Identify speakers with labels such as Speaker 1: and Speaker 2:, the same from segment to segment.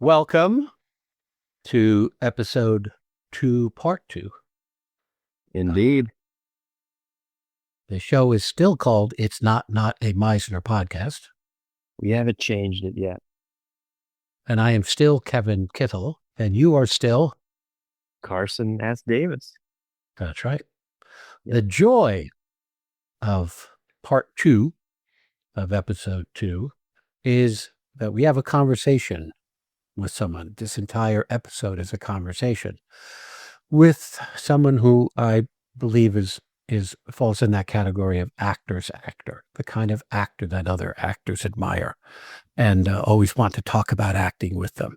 Speaker 1: Welcome to episode 2, part 2.
Speaker 2: Indeed.
Speaker 1: The show is still called It's Not a Meisner Podcast.
Speaker 2: We haven't changed it yet.
Speaker 1: And I am still Kevin Kittle, and you are still
Speaker 2: Carson S. Davis.
Speaker 1: That's right.
Speaker 2: Yep.
Speaker 1: The joy of part 2 of episode 2 is that we have a conversation with someone. This entire episode is a conversation with someone who I believe falls in that category of actor's actor, the kind of actor that other actors admire and always want to talk about acting with them.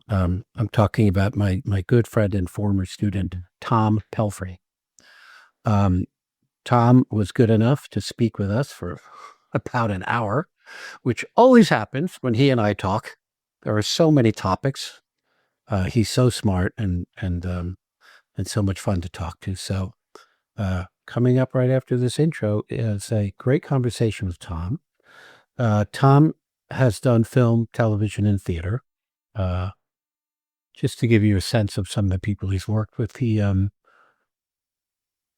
Speaker 1: I'm talking about my good friend and former student, Tom Pelphrey. Tom was good enough to speak with us for about an hour, which always happens when he and I talk. There are so many topics. He's so smart and so much fun to talk to. So coming up right after this intro is a great conversation with Tom. Tom has done film, television, and theater. Just to give you a sense of some of the people he's worked with,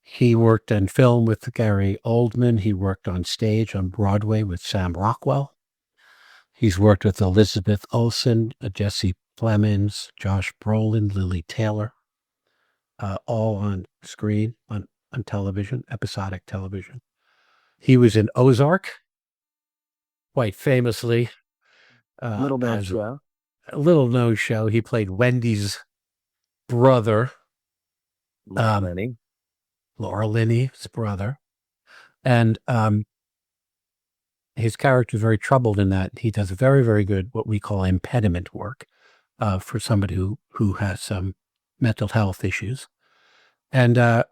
Speaker 1: he worked in film with Gary Oldman. He worked on stage on Broadway with Sam Rockwell. He's worked with Elizabeth Olsen, Jesse Plemons, Josh Brolin, Lily Taylor, all on screen, on television, episodic television. He was in OZARK, quite famously.
Speaker 2: Little known show.
Speaker 1: A little known show. He played Wendy's brother. Laura Linney's brother. And his character is very troubled in that he does very, very good, what we call impediment work for somebody who has some mental health issues. And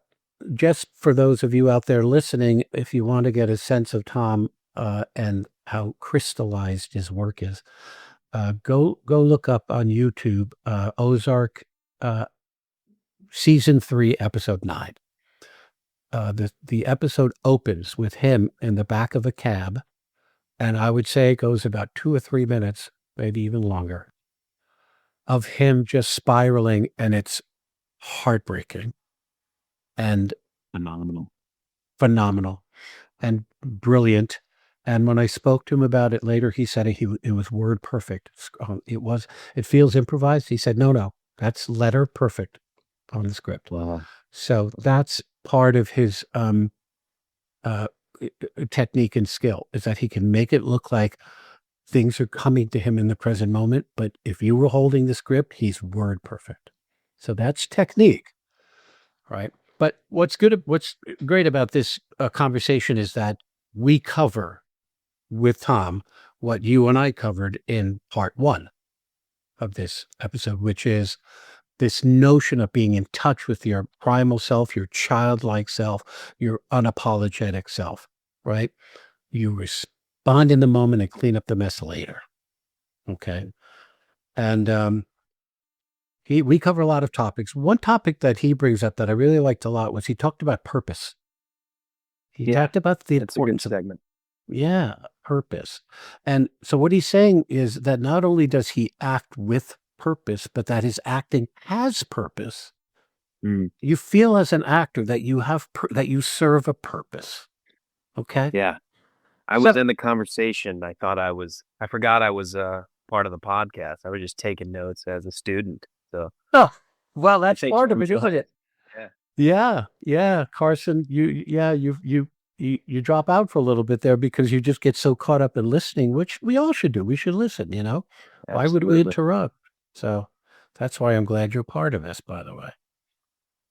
Speaker 1: just for those of you out there listening, if you want to get a sense of Tom and how crystallized his work is, go look up on YouTube OZARK Season 3, Episode 9. The episode opens with him in the back of a cab, and I would say it goes about 2 or 3 minutes, maybe even longer, of him just spiraling, and it's heartbreaking and phenomenal and brilliant. And when I spoke to him about it later, he said it was word perfect. It feels improvised. He said, no, that's letter perfect on the script.
Speaker 2: Wow.
Speaker 1: So that's part of his technique and skill, is that he can make it look like things are coming to him in the present moment. But if you were holding the script, he's word perfect. So that's technique, right? But what's great about this conversation is that we cover with Tom what you and I covered in part 1 of this episode, which is this notion of being in touch with your primal self, your childlike self, your unapologetic self, right? You respond in the moment and clean up the mess later. Okay. And we cover a lot of topics. One topic that he brings up that I really liked a lot was he talked about purpose. He talked about the importance of
Speaker 2: segment.
Speaker 1: Yeah, purpose. And so what he's saying is that not only does he act with purpose, but that his acting has purpose. You feel as an actor that you have that you serve a purpose. Okay.
Speaker 2: Yeah. I was in the conversation. I forgot I was part of the podcast. I was just taking notes as a student. So
Speaker 1: well, that's part of it, isn't it? Yeah. Carson, you drop out for a little bit there because you just get so caught up in listening, which we all should do. We should listen,
Speaker 2: Absolutely.
Speaker 1: Why would we interrupt? So that's why I'm glad you're part of this, by the way.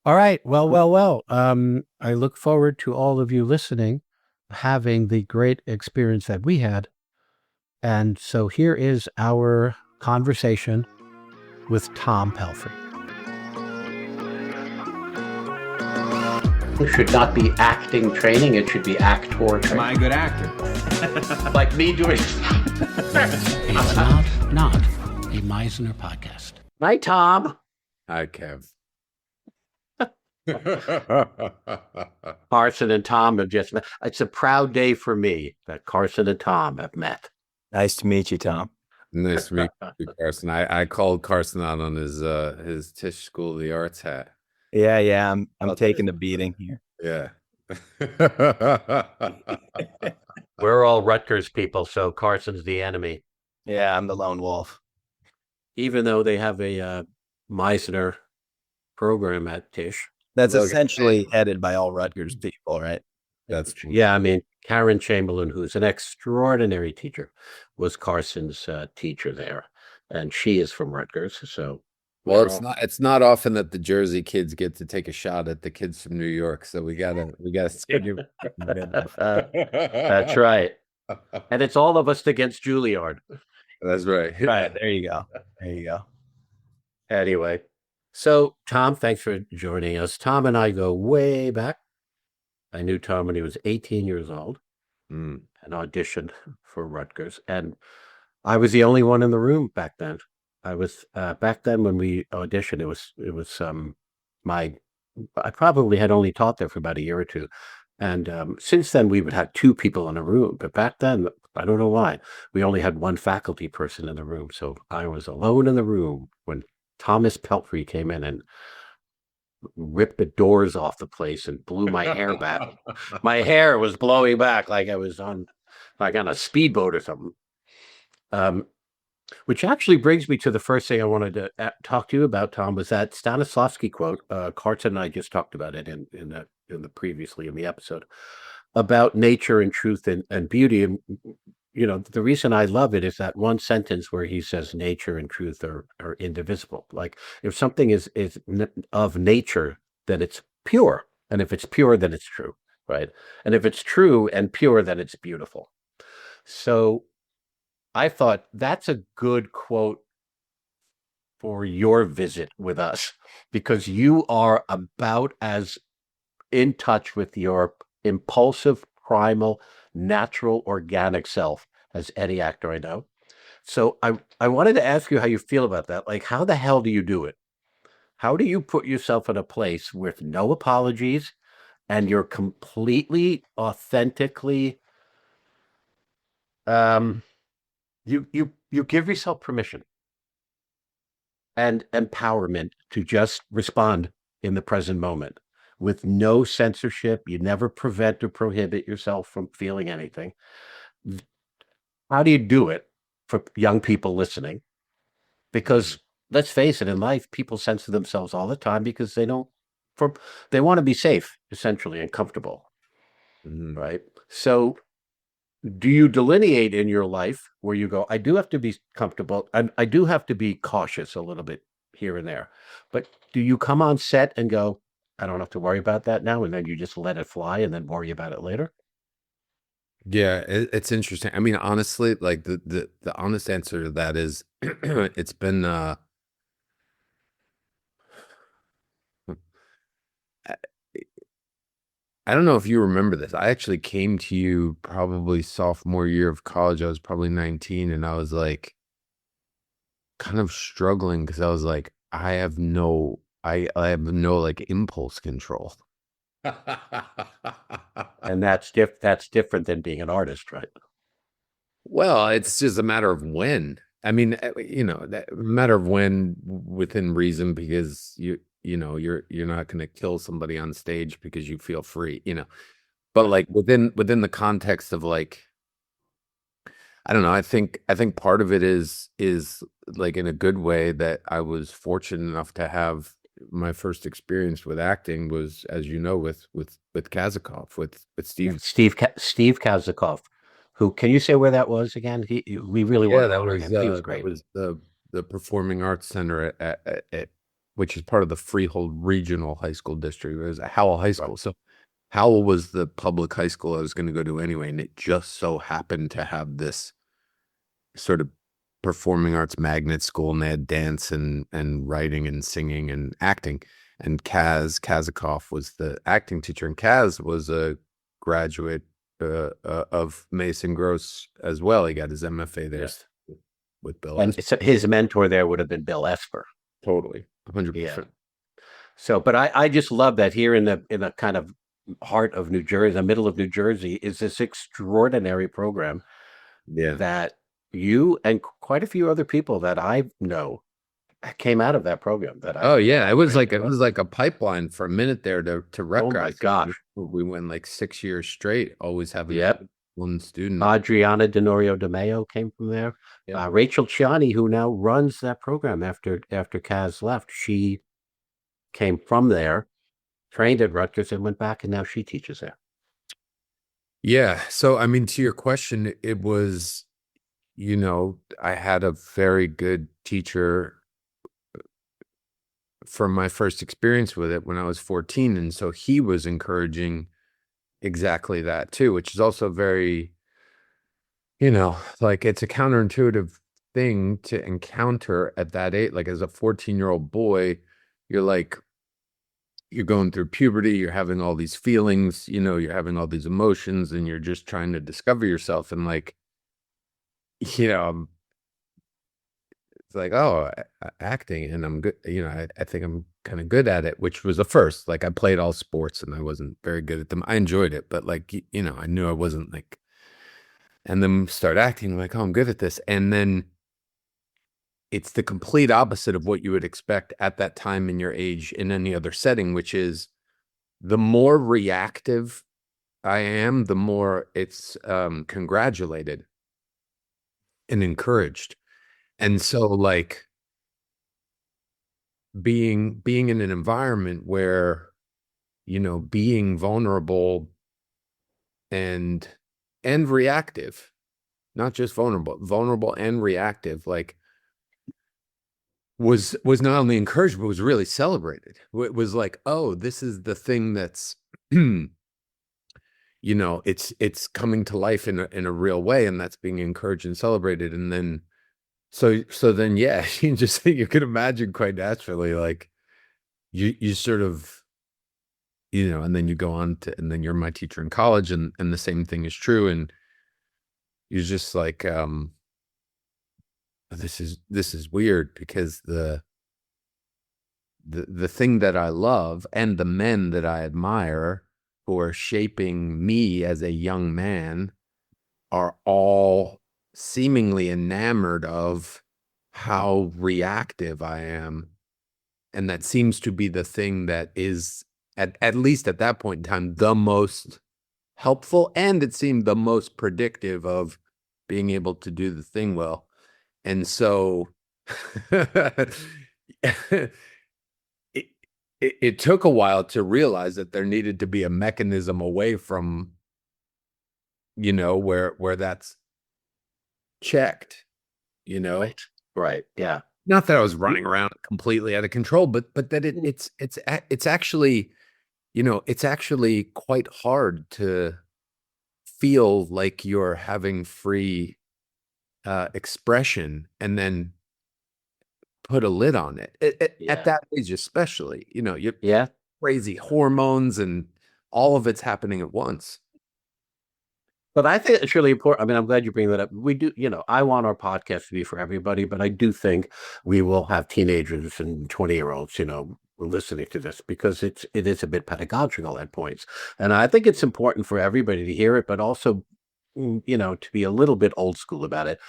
Speaker 1: All right. Well. I look forward to all of you listening, having the great experience that we had. And so here is our conversation with Tom Pelphrey. It should not be acting training. It should be actor training.
Speaker 3: Am I a good actor?
Speaker 1: Like me doing... It's not a Meisner podcast. Night, Tom.
Speaker 3: Hi, Kev.
Speaker 1: Carson and Tom have just met. It's a proud day for me that Carson and Tom have met.
Speaker 2: Nice to meet you, Tom.
Speaker 3: Nice to meet you, Carson. I called Carson out on his Tisch School of the Arts hat.
Speaker 2: Yeah. I'm taking the beating here.
Speaker 3: Yeah.
Speaker 1: We're all Rutgers people, so Carson's the enemy.
Speaker 2: Yeah, I'm the lone wolf.
Speaker 1: Even though they have a Meisner program at Tisch.
Speaker 2: That's essentially headed by all Rutgers people, right?
Speaker 3: That's true.
Speaker 1: Yeah, I mean, Karen Chamberlain, who's an extraordinary teacher, was Carson's teacher there, and she is from Rutgers. So,
Speaker 3: well, it's not often that the Jersey kids get to take a shot at the kids from New York, so we gotta
Speaker 1: That's right. And it's all of us against Juilliard.
Speaker 3: That's right.
Speaker 2: Right, there you go.
Speaker 1: Anyway, so Tom, thanks for joining us. Tom and I go way back. I knew Tom when he was 18 years old and auditioned for Rutgers. And I was the only one in the room back then. I was back then when we auditioned, it was I probably had only taught there for about a year or two. And since then we would have two people in a room. But back then, I don't know why, we only had one faculty person in the room. So I was alone in the room when Thomas Pelphrey came in and ripped the doors off the place and blew my hair back. My hair was blowing back like I was on a speedboat or something. Which actually brings me to the first thing I wanted to talk to you about, Tom, was that Stanislavski quote. Carson and I just talked about it in the previously in the episode about nature and truth and beauty. And you know, the reason I love it is that one sentence where he says nature and truth are indivisible. Like if something is of nature, then it's pure. And if it's pure, then it's true, right? And if it's true and pure, then it's beautiful. So I thought that's a good quote for your visit with us, because you are about as in touch with your impulsive, primal, natural, organic self as any actor I know. So I wanted to ask you how you feel about that. Like, how the hell do you do it? How do you put yourself in a place with no apologies and you're completely, authentically, you give yourself permission and empowerment to just respond in the present moment with no censorship? You never prevent or prohibit yourself from feeling anything. How do you do it for young people listening? Because let's face it, in life, people censor themselves all the time because they want to be safe, essentially, and comfortable, right? So do you delineate in your life where you go, I do have to be comfortable and I do have to be cautious a little bit here and there, but do you come on set and go, I don't have to worry about that now, and then you just let it fly and then worry about it later?
Speaker 3: Yeah, it's interesting. I mean, honestly, like the honest answer to that is it's been I don't know if you remember this. I actually came to you probably sophomore year of college. I was probably 19 and I was like kind of struggling because I was like, I have no like impulse control.
Speaker 1: And that's different than being an artist, right?
Speaker 3: Well, it's just a matter of when. I mean, you know, that matter of when within reason, because you know, you're not going to kill somebody on stage because you feel free, you know. But like within the context of like, I don't know, I think part of it is like in a good way that I was fortunate enough to have my first experience with acting was, as you know, with Kazakov, with Steve
Speaker 1: Kazakov, who, can you say where that was again? We really want
Speaker 3: that was
Speaker 1: he was great.
Speaker 3: That was the Performing Arts Center at which is part of the Freehold Regional High School District. It was at Howell High School. So Howell was the public high school I was going to go to anyway, and it just so happened to have this sort of performing arts magnet school, and they had dance and writing and singing and acting. And Kazakov was the acting teacher, and Kaz was a graduate of Mason Gross as well. He got his MFA there with Bill.
Speaker 1: And his mentor there would have been Bill Esper.
Speaker 3: Totally, 100%.
Speaker 1: Yeah. So, but I just love that here in the kind of heart of New Jersey, the middle of New Jersey, is this extraordinary program.
Speaker 3: Yeah.
Speaker 1: That you and quite a few other people that I know came out of that program.
Speaker 3: Oh yeah, it was like a pipeline for a minute there to Rutgers.
Speaker 1: Oh my gosh,
Speaker 3: we went like 6 years straight, always having
Speaker 1: yep.
Speaker 3: one student.
Speaker 1: Adriana Denorio de Mayo came from there.
Speaker 3: Yeah.
Speaker 1: Rachel Chiani, who now runs that program after Kaz left, she came from there, trained at Rutgers, and went back, and now she teaches there.
Speaker 3: Yeah. So, I mean, to your question, it was, I had a very good teacher from my first experience with it when I was 14. And so he was encouraging exactly that too, which is also very, like it's a counterintuitive thing to encounter at that age. Like as a 14-year-old boy, you're going through puberty, you're having all these feelings, you're having all these emotions, and you're just trying to discover yourself. And like, it's like, oh, acting, and I'm good. I think I'm kind of good at it, which was a first. Like I played all sports and I wasn't very good at them. I enjoyed it, but like, I knew I wasn't like, and then start acting like, oh, I'm good at this. And then it's the complete opposite of what you would expect at that time in your age in any other setting, which is the more reactive I am, the more it's congratulated and encouraged. And so like being in an environment where, being vulnerable and reactive, not just vulnerable and reactive, like was not only encouraged, but was really celebrated. It was like, oh, this is the thing that's, it's coming to life in a real way, and that's being encouraged and celebrated. And then, so then, yeah, you can imagine quite naturally, like you sort of, and then you go on to, and then you're my teacher in college, and the same thing is true. And you're just like, this is weird, because the thing that I love and the men that I admire who are shaping me as a young man are all seemingly enamored of how reactive I am. And that seems to be the thing that is, at least at that point in time, the most helpful, and it seemed the most predictive of being able to do the thing well. And so it took a while to realize that there needed to be a mechanism away from, where that's checked,
Speaker 1: Right. Yeah.
Speaker 3: Not that I was running around completely out of control, but that it's actually, it's actually quite hard to feel like you're having free expression and then put a lid on it at that age, especially. You're crazy hormones and all of it's happening at once.
Speaker 1: But I think it's really important. I mean, I'm glad you bring that up. We do, I want our podcast to be for everybody, but I do think we will have teenagers and 20-year-olds, listening to this, because it is a bit pedagogical at points. And I think it's important for everybody to hear it, but also, to be a little bit old school about it.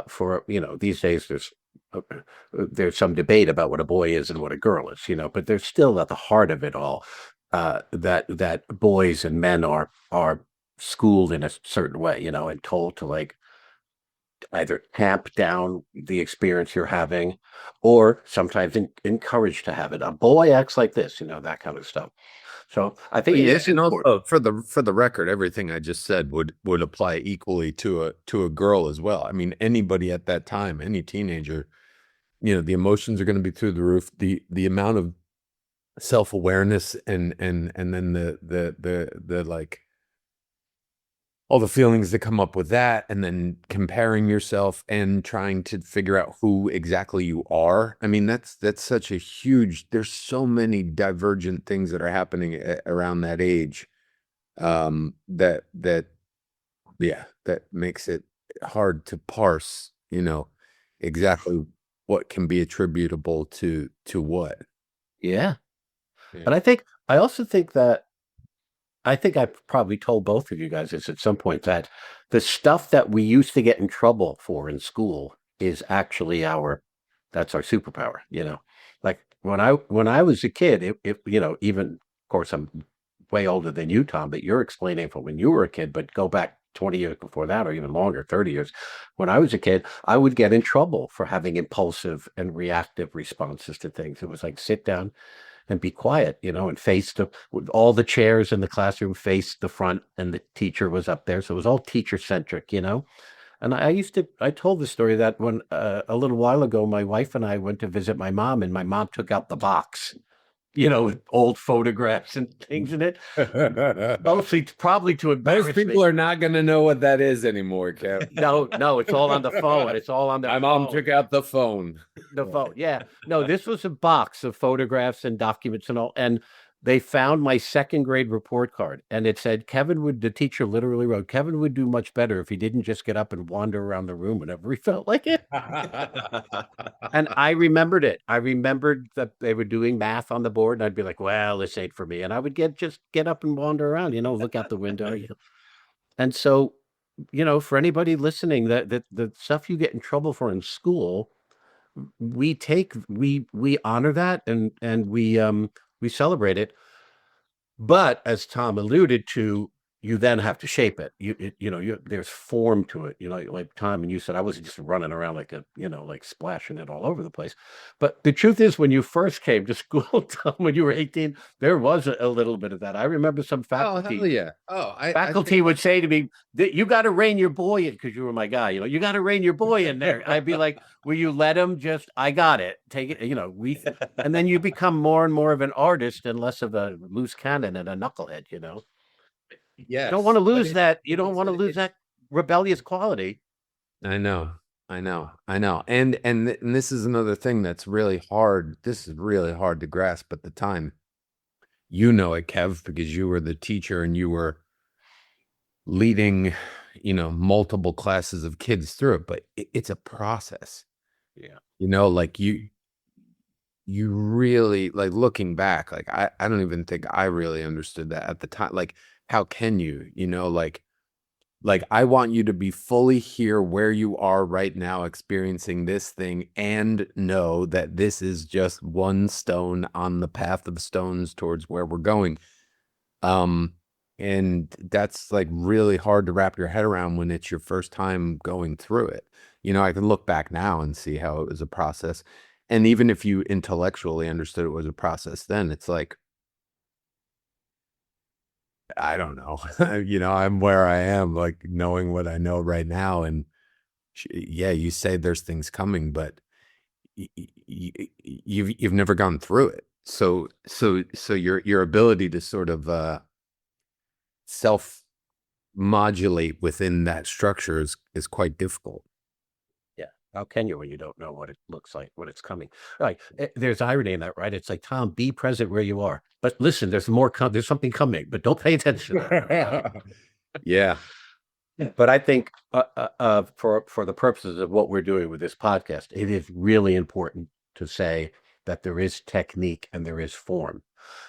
Speaker 1: For, these days there's some debate about what a boy is and what a girl is, but there's still at the heart of it all, that boys and men are schooled in a certain way, and told to like either tamp down the experience you're having, or sometimes encouraged to have it. A boy acts like this, that kind of stuff. So I think
Speaker 3: yes, for the record, everything I just said would apply equally to a girl as well. I mean, anybody at that time, any teenager, the emotions are going to be through the roof. The amount of self-awareness and then the like, all the feelings that come up with that, and then comparing yourself and trying to figure out who exactly you are. I mean, that's such a huge, there's so many divergent things that are happening around that age, that makes it hard to parse, exactly what can be attributable to what.
Speaker 1: Yeah. But I also think that I think I probably told both of you guys this at some point, that the stuff that we used to get in trouble for in school is actually that's our superpower, Like when I was a kid, even of course I'm way older than you, Tom, but you're explaining from when you were a kid, but go back 20 years before that, or even longer, 30 years. When I was a kid, I would get in trouble for having impulsive and reactive responses to things. It was like, sit down and be quiet, and face with all the chairs in the classroom faced the front, and the teacher was up there. So it was all teacher centric. And I told the story that when a little while ago, my wife and I went to visit my mom, and my mom took out the box, with old photographs and things in it. Mostly probably to embarrass
Speaker 3: Most people
Speaker 1: me.
Speaker 3: are not going to know what that is anymore, Kev.
Speaker 1: No, it's all on the phone. It's all on the
Speaker 3: My mom
Speaker 1: phone.
Speaker 3: took out the phone.
Speaker 1: The phone. Yeah. No, this was a box of photographs and documents and all. And they found my second grade report card, and it said the teacher literally wrote, Kevin would do much better if he didn't just get up and wander around the room whenever he felt like it. And I remembered it. I remembered that they were doing math on the board, and I'd be like, well, this ain't for me. And I would just get up and wander around, look out the window. And so, for anybody listening, that the stuff you get in trouble for in school, we honor that, and we celebrate it. But as Tom alluded to, you then have to shape it. There's form to it. Like Tom and you said, I wasn't just running around like like splashing it all over the place. But the truth is, when you first came to school, Tom, when you were 18, there was a little bit of that. I remember some faculty.
Speaker 3: Oh, hell yeah.
Speaker 1: Faculty would say to me, you got to rein your boy in, because you were my guy. You got to rein your boy in there. I'd be like, will you let him I got it. Take it. And then you become more and more of an artist and less of a loose cannon and a knucklehead,
Speaker 3: Yeah.
Speaker 1: You don't want to lose that. You don't want to lose that rebellious quality.
Speaker 3: I know. And this is another thing that's really hard. This is really hard to grasp at the time. You know it, Kev, because you were the teacher and you were leading, multiple classes of kids through it, but it's a process.
Speaker 1: Yeah.
Speaker 3: Like you really, like, looking back, like I don't even think I really understood that at the time. Like, how can you, like I want you to be fully here where you are right now, experiencing this thing, and know that this is just one stone on the path of stones towards where we're going. And that's like really hard to wrap your head around when it's your first time going through it. I can look back now and see how it was a process. And even if you intellectually understood it was a process, then it's like, I don't know, I'm where I am, like knowing what I know right now. And yeah, you say there's things coming, but you've never gone through it. So your ability to sort of self modulate within that structure is quite difficult.
Speaker 1: Yeah. How can you when you don't know what it looks like, what it's coming? Like, there's irony in that, right? It's like, Tom, be present where you are, but listen, there's there's something coming, but don't pay attention.
Speaker 3: Yeah.
Speaker 1: But I think for the purposes of what we're doing with this podcast, it is really important to say that there is technique and there is form.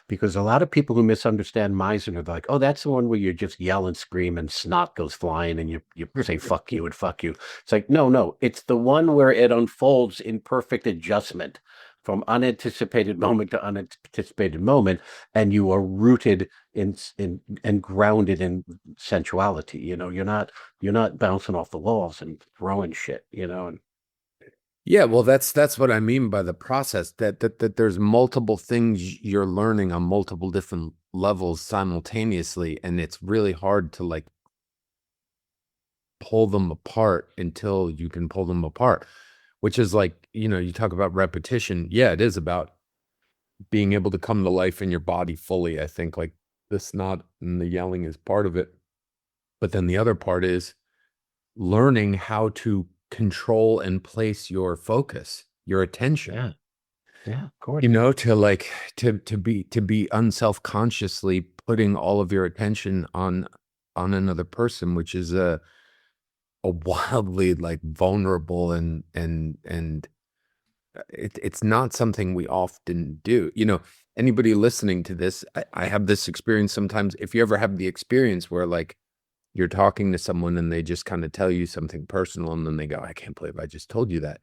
Speaker 1: Because a lot of people who misunderstand Meisner, they're like, oh, that's the one where you just yell and scream and snot goes flying and you say fuck you and fuck you. It's like, no, it's the one where it unfolds in perfect adjustment from unanticipated moment to unanticipated moment, and you are rooted in and grounded in sensuality. You're not bouncing off the walls and throwing shit, and
Speaker 3: Yeah, well, that's what I mean by the process, that there's multiple things you're learning on multiple different levels simultaneously, and it's really hard to like pull them apart until you can pull them apart, which is like, you talk about repetition. Yeah, it is about being able to come to life in your body fully. I think like the snot and the yelling is part of it, but then the other part is learning how to control and place your focus, your attention.
Speaker 1: Yeah, of course.
Speaker 3: To like to be unself-consciously putting all of your attention on another person, which is a wildly like vulnerable and it's not something we often do. Anybody listening to this, I have this experience sometimes. If you ever have the experience where like you're talking to someone and they just kind of tell you something personal and then they go, I can't believe I just told you that.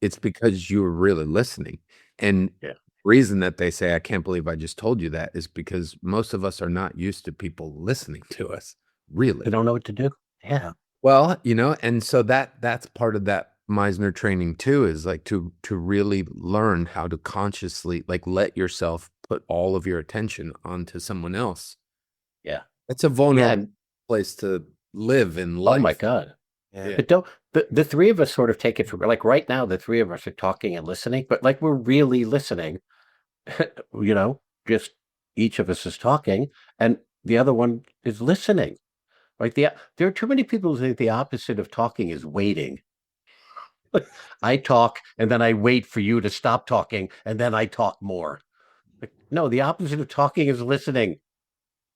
Speaker 3: It's because you were really listening. And
Speaker 1: Yeah.
Speaker 3: reason that they say, I can't believe I just told you that, is because most of us are not used to people listening to us. Really.
Speaker 1: They don't know what to do. Yeah.
Speaker 3: Well, and so that's part of that Meisner training too, is like to really learn how to consciously like let yourself put all of your attention onto someone else.
Speaker 1: Yeah.
Speaker 3: It's a vulnerable
Speaker 1: Yeah.
Speaker 3: place to live in
Speaker 1: Oh
Speaker 3: life.
Speaker 1: my God.
Speaker 2: Yeah.
Speaker 1: But don't the three of us sort of take it for like right now, the three of us are talking and listening, but like we're really listening, just each of us is talking and the other one is listening. Like there are too many people who think the opposite of talking is waiting. I talk and then I wait for you to stop talking and then I talk more. Like, no, the opposite of talking is listening.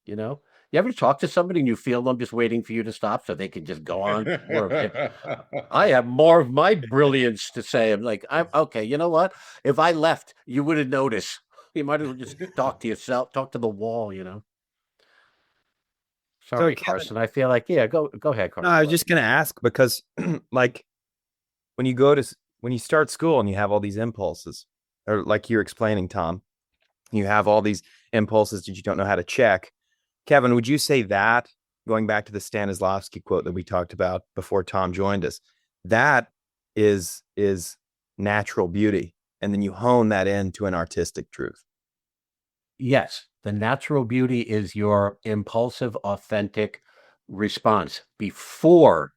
Speaker 1: You ever talk to somebody and you feel them just waiting for you to stop so they can just go on? I have more of my brilliance to say. I'm like, I'm okay. You know what? If I left, you wouldn't notice. You might as well just talk to yourself, talk to the wall. Sorry,
Speaker 2: Kevin,
Speaker 1: Carson. I feel like, yeah, go ahead, Carson.
Speaker 2: no, I was just going to ask because like when you start school and you have all these impulses, or like you're explaining, Tom, you have all these impulses that you don't know how to check. Kevin, would you say that, going back to the Stanislavski quote that we talked about before Tom joined us, that is natural beauty, and then you hone that into an artistic truth?
Speaker 1: Yes, the natural beauty is your impulsive, authentic response before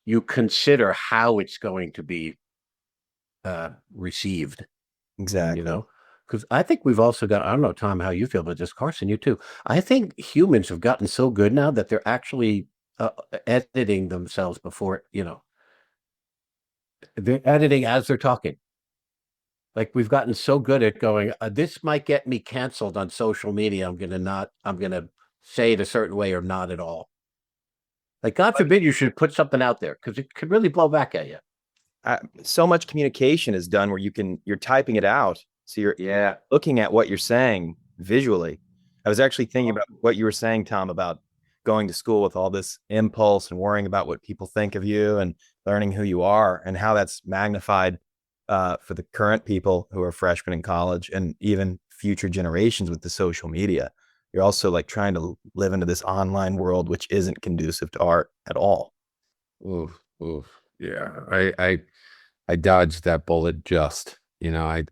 Speaker 1: you consider how it's going to be received.
Speaker 2: Exactly.
Speaker 1: Because I think we've also got, I don't know, Tom, how you feel about this, Carson, you too. I think humans have gotten so good now that they're actually editing themselves before, they're editing as they're talking. Like we've gotten so good at going, this might get me canceled on social media. I'm going to say it a certain way or not at all. Like, God forbid you should put something out there because it could really blow back at you.
Speaker 2: So much communication is done where you're typing it out. So you're looking at what you're saying visually. I was actually thinking about what you were saying, Tom, about going to school with all this impulse and worrying about what people think of you and learning who you are, and how that's magnified for the current people who are freshmen in college and even future generations with the social media. You're also like trying to live into this online world, which isn't conducive to art at all.
Speaker 3: Oof. Yeah. I dodged that bullet just, I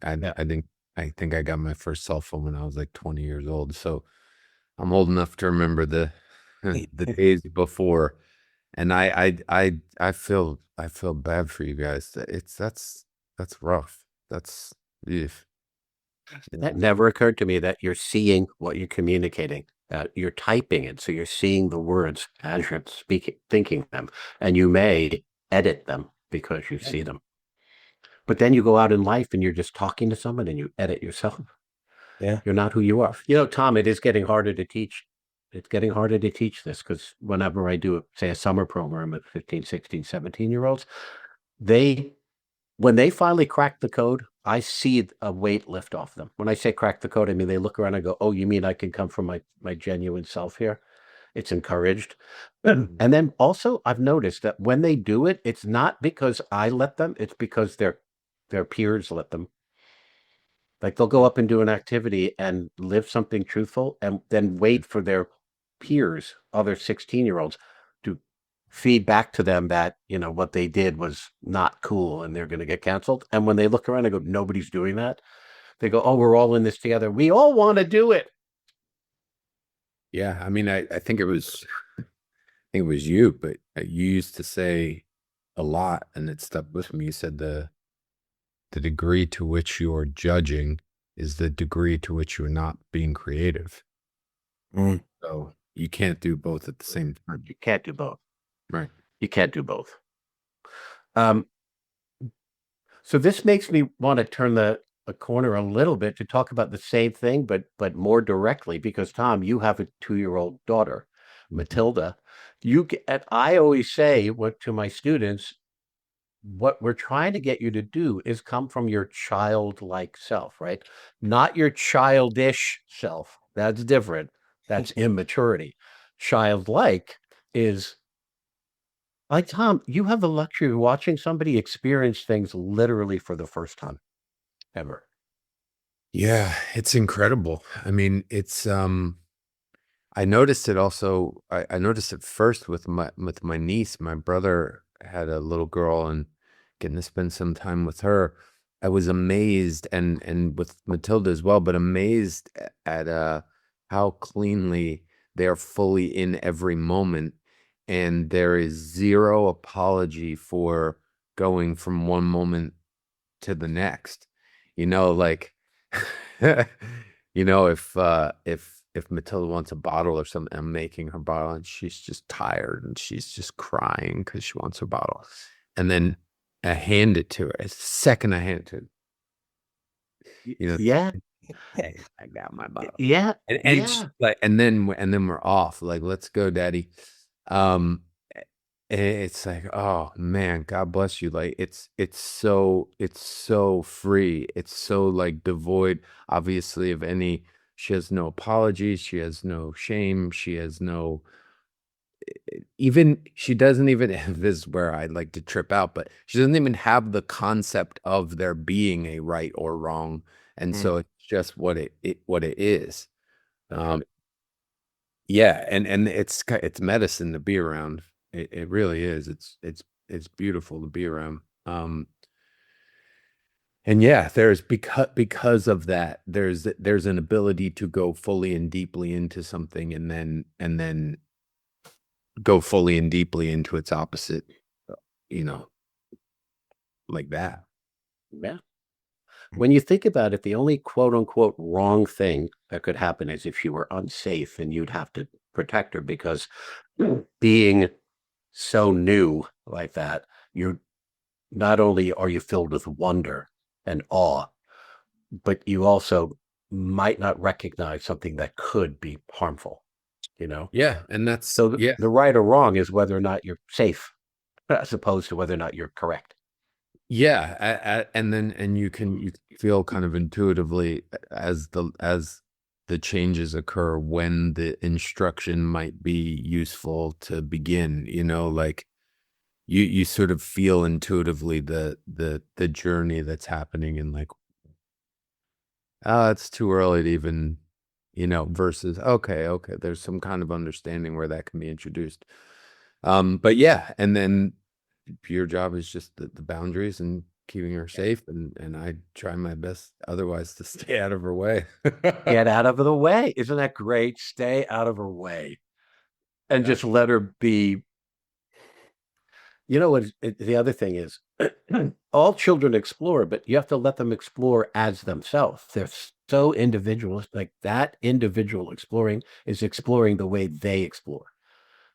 Speaker 3: think I got my first cell phone when I was like 20 years old. So I'm old enough to remember the days before. And I feel bad for you guys. That's rough. That's
Speaker 1: That never occurred to me that you're seeing what you're communicating. You're typing it, so you're seeing the words as you're speaking, thinking them, and you may edit them because you see them. But then you go out in life and you're just talking to someone and you edit yourself.
Speaker 2: Yeah.
Speaker 1: You're not who you are. Tom, it is getting harder to teach. It's getting harder to teach this because whenever I do, say, a summer program with 15, 16, 17-year-olds, when they finally crack the code, I see a weight lift off them. When I say crack the code, I mean they look around and go, oh, you mean I can come from my genuine self here? It's encouraged. And then also I've noticed that when they do it, it's not because I let them, it's because their peers let them. Like they'll go up and do an activity and live something truthful and then wait for their peers, other 16-year-olds, to feed back to them that, what they did was not cool and they're going to get canceled. And when they look around and go, nobody's doing that, they go, oh, we're all in this together. We all want to do it.
Speaker 3: Yeah. I mean, I think it was you, but you used to say a lot and it stuck with me. You said the degree to which you're judging is the degree to which you're not being creative. So you can't do both at the same time.
Speaker 1: You can't do both.
Speaker 3: Right.
Speaker 1: You can't do both. So this makes me want to turn a corner a little bit to talk about the same thing, but more directly, because Tom, you have a 2-year-old daughter, Matilda. And I always say to my students, what we're trying to get you to do is come from your childlike self, right? Not your childish self. That's different. That's immaturity. Childlike is like Tom, you have the luxury of watching somebody experience things literally for the first time ever.
Speaker 3: Yeah, it's incredible. I mean, it's I noticed it also. I noticed it first with my niece. My brother had a little girl, and getting to spend some time with her, I was amazed, and with Matilda as well, but amazed at how cleanly they are fully in every moment, and there is zero apology for going from one moment to the next. You know, like you know, if Matilda wants a bottle or something, I'm making her bottle and she's just tired and she's just crying because she wants her bottle. And then I hand it to her. As the second I hand it to her, you know,
Speaker 1: Yeah.
Speaker 3: hey, I got my bottle.
Speaker 1: Yeah.
Speaker 3: And she's like, and then we're off. Like, let's go, Daddy. It's like, oh man, God bless you. Like it's so free. It's so like devoid, obviously, of any. She has no apologies. She has no shame. She has no even. She doesn't even. This is where I like to trip out, but she doesn't even have the concept of there being a right or wrong, and so it's just what it is. Yeah, and it's medicine to be around. It really is. It's beautiful to be around. And yeah, there's because of that, there's an ability to go fully and deeply into something, and then go fully and deeply into its opposite. You know, like that.
Speaker 1: Yeah. When you think about it, the only quote unquote wrong thing that could happen is if she were unsafe and you'd have to protect her because being so new like that, you're not only are you filled with wonder and awe, but you also might not recognize something that could be harmful, you know?
Speaker 3: Yeah, and that's
Speaker 1: So
Speaker 3: yeah.
Speaker 1: the right or wrong is whether or not you're safe, as opposed to whether or not you're correct.
Speaker 3: Yeah, and then you feel kind of intuitively as the changes occur when the instruction might be useful to begin. You know, like you sort of feel intuitively the journey that's happening, and like, oh, it's too early to even, versus okay, there's some kind of understanding where that can be introduced. But yeah, and then your job is just the boundaries and keeping her safe, and I try my best otherwise to stay out of her way.
Speaker 1: Get out of the way. Isn't that great? Stay out of her way and just let her be. You know what the other thing is? All children explore, but you have to let them explore as themselves. They're so individualist. Like that individual exploring is exploring the way they explore.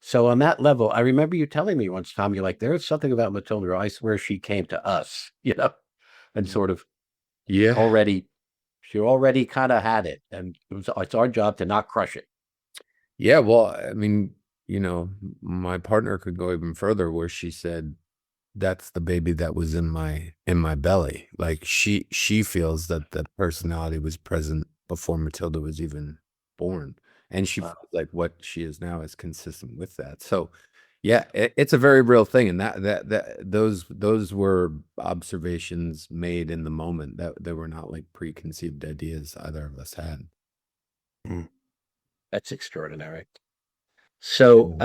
Speaker 1: So on that level, I remember you telling me once, Tom, you're like, there's something about Matilda. I swear she came to us, and sort of
Speaker 3: Yeah.
Speaker 1: she already kind of had it. And it's our job to not crush it.
Speaker 3: Yeah, well, I mean, my partner could go even further where she said, that's the baby that was in my belly. Like she feels that the personality was present before Matilda was even born. And she feels like what she is now is consistent with that. So yeah, it's a very real thing. And those were observations made in the moment that they were not like preconceived ideas either of us had.
Speaker 1: That's extraordinary. So,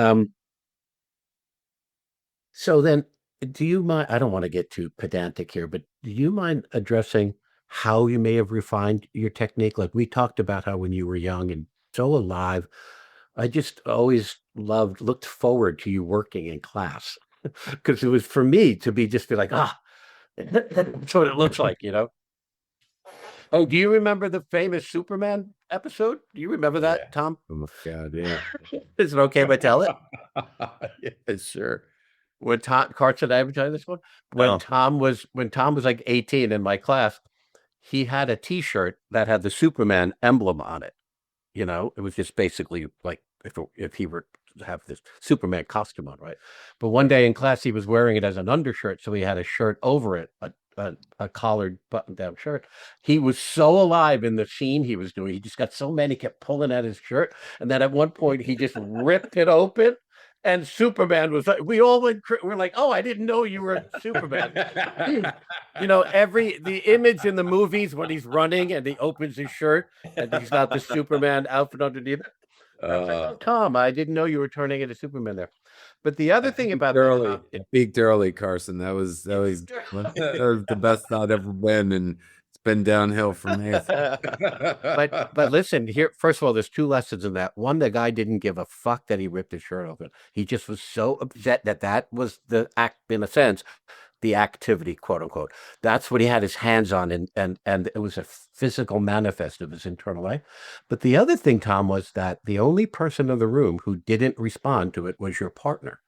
Speaker 1: so then do you mind, I don't want to get too pedantic here, but do you mind addressing how you may have refined your technique? Like we talked about how when you were young and so alive, I just always looked forward to you working in class because it was for me to be like, that's what it looks like, Oh, do you remember the famous Superman episode? Do you remember that, Tom?
Speaker 3: Oh my God, yeah.
Speaker 1: Is it okay if I tell it?
Speaker 3: Yeah, sure.
Speaker 1: When Tom Carson, I ever tell you this one? When Tom was like 18 in my class, he had a T-shirt that had the Superman emblem on it. It was just basically like if he were have this Superman costume on, right? But one day in class, he was wearing it as an undershirt, so he had a shirt over it, a collared button-down shirt. He was so alive in the scene he was doing. He just got so mad, he kept pulling at his shirt, and then at one point he just ripped it open. And Superman was like, we all went, we're like, oh, I didn't know you were Superman. The image in the movies when he's running and he opens his shirt and he's got the Superman outfit underneath. Tom, I didn't know you were turning into Superman there. But the other thing about
Speaker 3: early, it peaked early, Carson. That was the best I'd ever been, and it's been downhill from here.
Speaker 1: but listen, here, first of all, there's two lessons in that. One, the guy didn't give a fuck that he ripped his shirt open. He just was so upset that was the act, in a sense, the activity, quote unquote. That's what he had his hands on, and it was a physical manifest of his internal life. But the other thing, Tom, was that the only person in the room who didn't respond to it was your partner,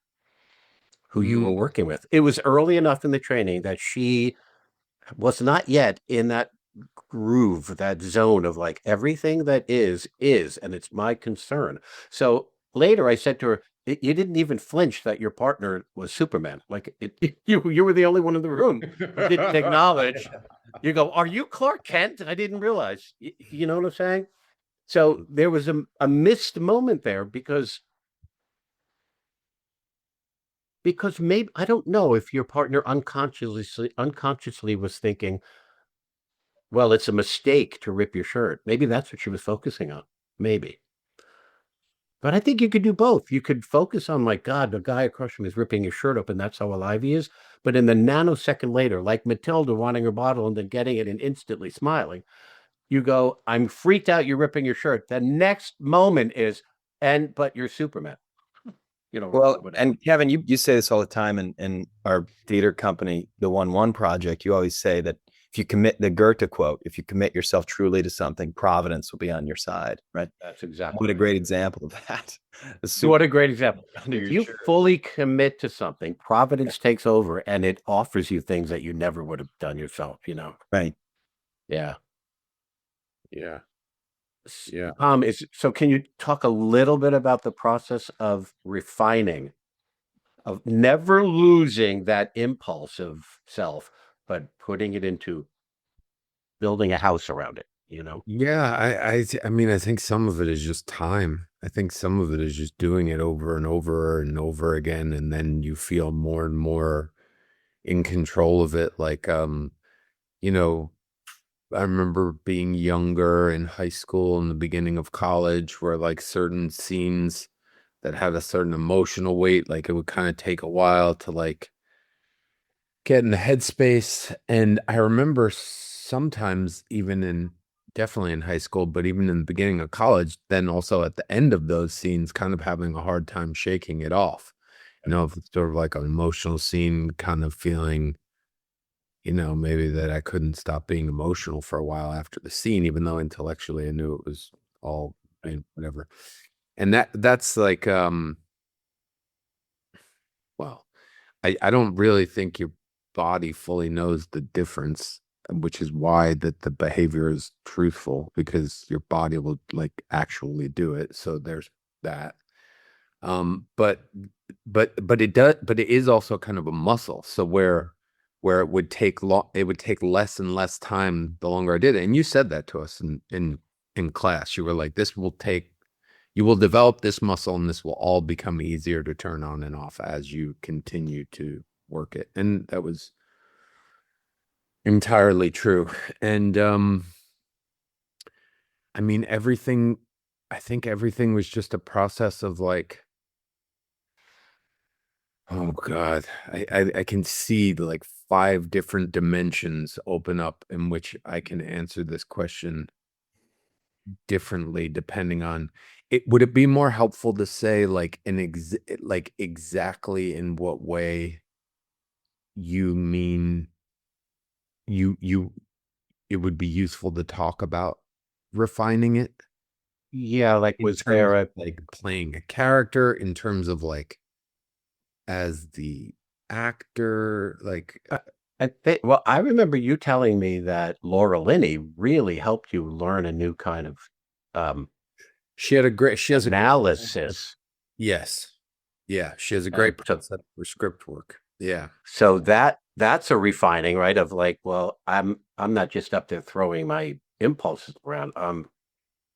Speaker 1: who you were working with. It was early enough in the training that she was not yet in that groove, that zone of like, everything that is, and it's my concern. So later I said to her, you didn't even flinch that your partner was Superman. Like you were the only one in the room who didn't acknowledge. You go, are you Clark Kent? I didn't realize. You know what I'm saying? So there was a missed moment there because maybe, I don't know if your partner unconsciously was thinking, well, it's a mistake to rip your shirt. Maybe that's what she was focusing on. Maybe. But I think you could do both. You could focus on, like, God, the guy across from me is ripping his shirt open. That's how alive he is. But in the nanosecond later, like Matilda wanting her bottle and then getting it and instantly smiling, you go, I'm freaked out. You're ripping your shirt. The next moment is, but you're Superman.
Speaker 2: Well, and Kevin, you say this all the time in our theater company, the 1-1 project. You always say that if you commit, the Goethe quote, if you commit yourself truly to something, Providence will be on your side, right?
Speaker 1: That's exactly.
Speaker 2: What a great example of that.
Speaker 1: What a great example. If you fully commit to something, Providence takes over and it offers you things that you never would have done yourself,
Speaker 2: Right.
Speaker 1: Yeah.
Speaker 3: Yeah.
Speaker 1: So can you talk a little bit about the process of refining, of never losing that impulse of self, but putting it into building a house around it,
Speaker 3: Yeah, I mean, I think some of it is just time. I think some of it is just doing it over and over and over again, and then you feel more and more in control of it. Like, I remember being younger in high school and the beginning of college, where like certain scenes that had a certain emotional weight, like it would kind of take a while to like get in the headspace. And I remember sometimes definitely in high school, but even in the beginning of college, then also at the end of those scenes, kind of having a hard time shaking it off. If it's sort of like an emotional scene, kind of feeling, maybe that I couldn't stop being emotional for a while after the scene, even though intellectually I knew it was all whatever. And that's like, well, I don't really think your body fully knows the difference, which is why that the behavior is truthful, because your body will like actually do it. So there's that. But it is also kind of a muscle. So where it would take it would take less and less time the longer I did it. And you said that to us in class. You were like, you will develop this muscle and this will all become easier to turn on and off as you continue to work it. And that was entirely true. And I mean, I think everything was just a process of like, oh God, I can see like 5 different dimensions open up in which I can answer this question differently depending on it. Would it be more helpful to say like like exactly in what way you mean it would be useful to talk about refining it?
Speaker 1: Yeah, like
Speaker 3: Was there like playing a character in terms of like as the actor, like
Speaker 1: I remember you telling me that Laura Linney really helped you learn a new kind of
Speaker 3: she has
Speaker 1: analysis.
Speaker 3: Yes. Yeah. She has a great
Speaker 1: So,
Speaker 3: process for script work. Yeah.
Speaker 1: so that's a refining, right? Of like, well, I'm not just up there throwing my impulses around.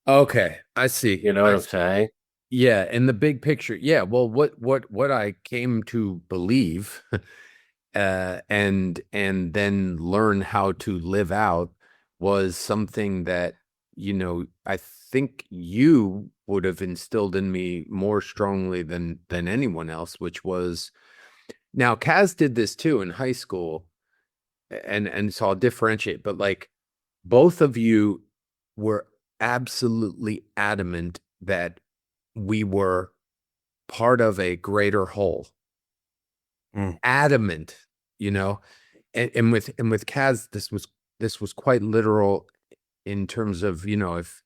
Speaker 3: Okay. I see.
Speaker 1: You know what I'm saying?
Speaker 3: Yeah. In the big picture. Yeah. Well, what I came to believe, and then learn how to live out was something that, I think you would have instilled in me more strongly than anyone else, which was, now Kaz did this too in high school, and so I'll differentiate, but like both of you were absolutely adamant that we were part of a greater whole. Adamant, and with Kaz, this was quite literal in terms of, if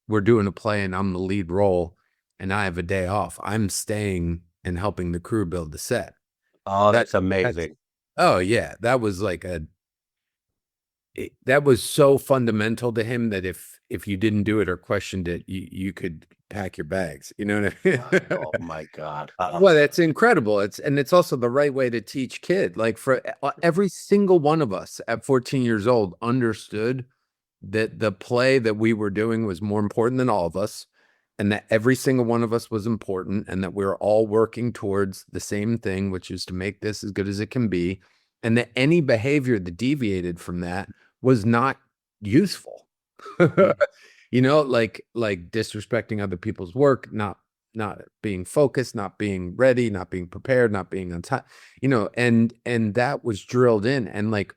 Speaker 3: we're doing a play and I'm the lead role and I have a day off, I'm staying and helping the crew build the set.
Speaker 1: Oh, that's amazing.
Speaker 3: Oh yeah, that was like that was so fundamental to him that if you didn't do it or questioned it, you could pack your bags. You know what I mean?
Speaker 1: Oh my God.
Speaker 3: Well, that's incredible. It's also the right way to teach kid. Like for every single one of us at 14 years old understood that the play that we were doing was more important than all of us, and that every single one of us was important, and that we were all working towards the same thing, which is to make this as good as it can be, and that any behavior that deviated from that was not useful. Like disrespecting other people's work, not being focused, not being ready, not being prepared, not being on time, and that was drilled in. And like,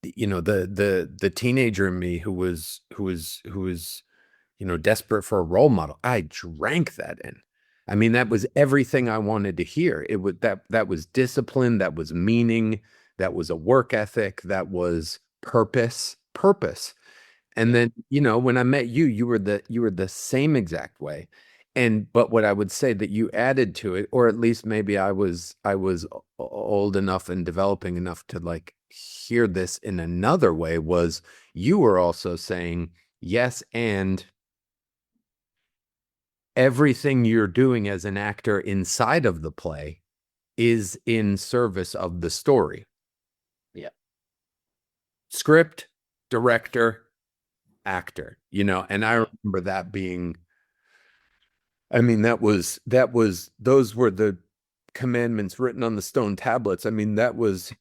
Speaker 3: the teenager in me who was desperate for a role model, I drank that in. I mean, that was everything I wanted to hear. It was that was discipline, that was meaning, that was a work ethic, that was purpose. And then, when I met you, you were the same exact way. But what I would say that you added to it, or at least maybe I was old enough and developing enough to like hear this in another way, was you were also saying, yes, and everything you're doing as an actor inside of the play is in service of the story.
Speaker 1: Yeah.
Speaker 3: Script, director, actor, and I remember that being, I mean, those were the commandments written on the stone tablets. I mean, it's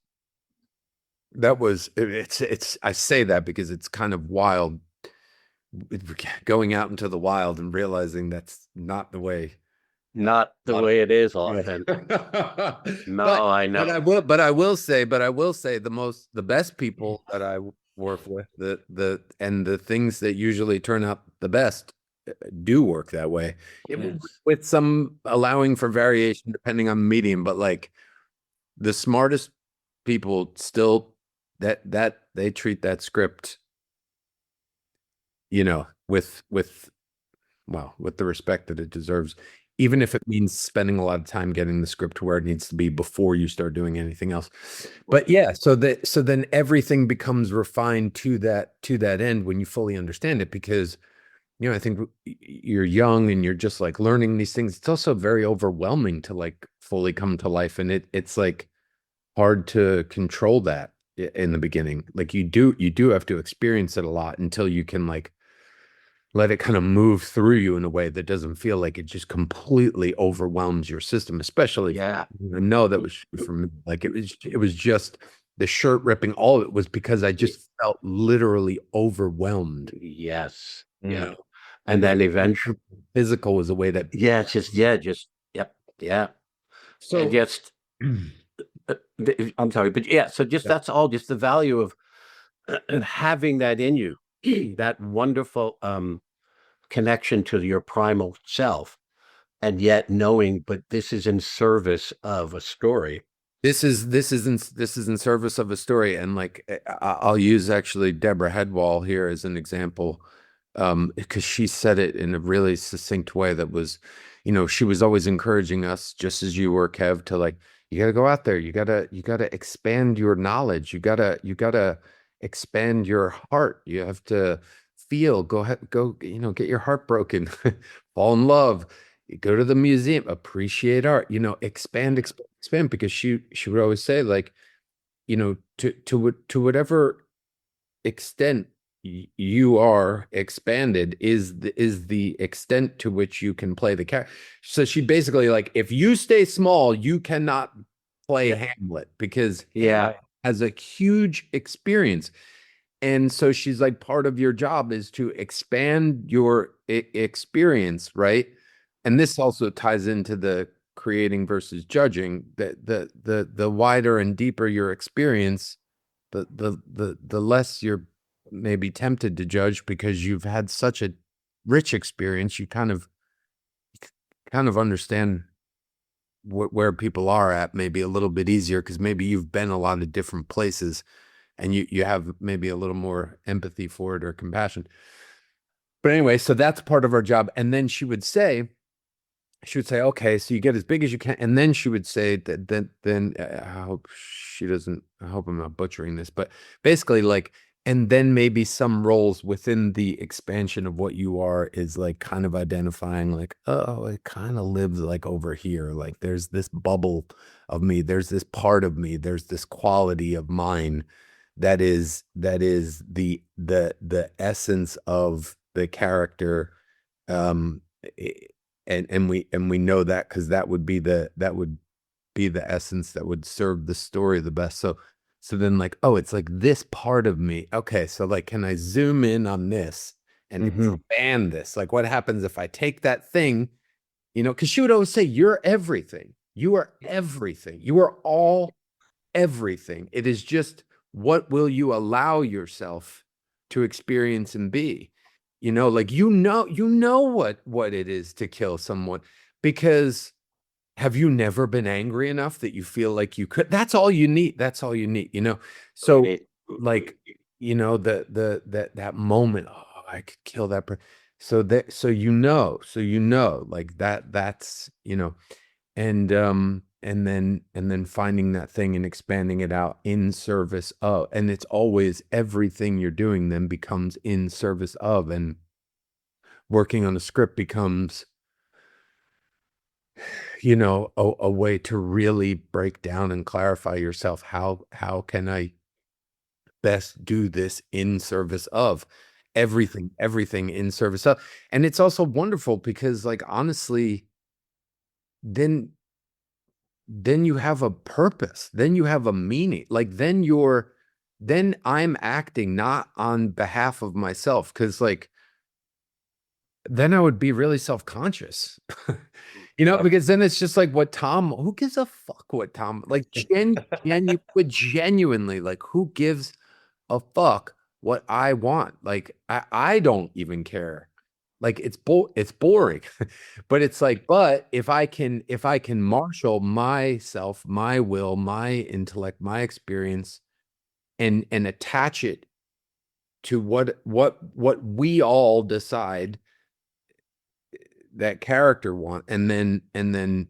Speaker 3: I say that because it's kind of wild going out into the wild and realizing that's not the way
Speaker 1: it is often. No, I know.
Speaker 3: But I will say the best people that I work with, the things that usually turn out the best do work that way.
Speaker 1: Yes.
Speaker 3: With some allowing for variation depending on the medium, but like the smartest people still that they treat that script, with the respect that it deserves, even if it means spending a lot of time getting the script to where it needs to be before you start doing anything else. But yeah, so then everything becomes refined to that end when you fully understand it, because I think you're young and you're just like learning these things. It's also very overwhelming to like fully come to life, and it's like hard to control that in the beginning. Like you do have to experience it a lot until you can like let it kind of move through you in a way that doesn't feel like it just completely overwhelms your system. Especially,
Speaker 1: Yeah.
Speaker 3: I know that was from like it was just the shirt ripping. All of it was because I just felt literally overwhelmed.
Speaker 1: Yes.
Speaker 3: You
Speaker 1: Yeah.
Speaker 3: know?
Speaker 1: And then eventually,
Speaker 3: Physical was a way that
Speaker 1: yep.
Speaker 3: So
Speaker 1: And just, I'm sorry, but yeah, so just that's all just the value of having that in you, that wonderful connection to your primal self, and yet knowing, but this is in service of a story.
Speaker 3: This is in service of a story. And like I'll use actually Deborah Headwall here as an example, because she said it in a really succinct way that was, she was always encouraging us, just as you were, Kev, to like, you got to go out there, you got to expand your knowledge, you got to expand your heart, you have to feel, go ahead, go, get your heart broken, fall in love, go to the museum, appreciate art, expand, because she would always say, like, to whatever extent you are expanded is the extent to which you can play the character. So she basically, like, if you stay small, you cannot play Hamlet, because Hamlet has a huge experience. And so she's like, part of your job is to expand your experience, right? And this also ties into the creating versus judging. That the wider and deeper your experience, the less you're maybe tempted to judge, because you've had such a rich experience. You kind of understand where people are at, maybe a little bit easier, because maybe you've been a lot of different places, and you have maybe a little more empathy for it or compassion. But anyway, so that's part of our job. And then she would say, okay, so you get as big as you can. And then she would say that then I hope I'm not butchering this, but basically, like, and then maybe some roles within the expansion of what you are is like kind of identifying, like, oh, it kind of lives like over here. Like, there's this bubble of me. There's this part of me. There's this quality of mine that is the essence of the character. And we know that, because that would be the essence that would serve the story the best. So then, like, oh, it's like this part of me. Okay, so, like, can I zoom in on this and expand this? Like, what happens if I take that thing, because she would always say, you're everything. You are everything. You are all everything. It is just, what will you allow yourself to experience and be? Like, what it is to kill someone, because have you never been angry enough that you feel like you could? That's all you need. So, like, that moment, oh, I could kill that person. So like that's, and then finding that thing and expanding it out in service of, and it's always, everything you're doing then becomes in service of, and working on a script becomes, a way to really break down and clarify yourself. How can I best do this in service of everything in service of? And it's also wonderful because, like, honestly, then you have a purpose, then you have a meaning. Like, then I'm acting not on behalf of myself, because, like, then I would be really self-conscious, because then it's just like, who gives a fuck what Tom, like, genuinely, like, who gives a fuck what I want? Like, I don't even care. Like, it's boring, but it's like, but if I can marshal myself, my will, my intellect, my experience, and attach it to what we all decide that character want, and then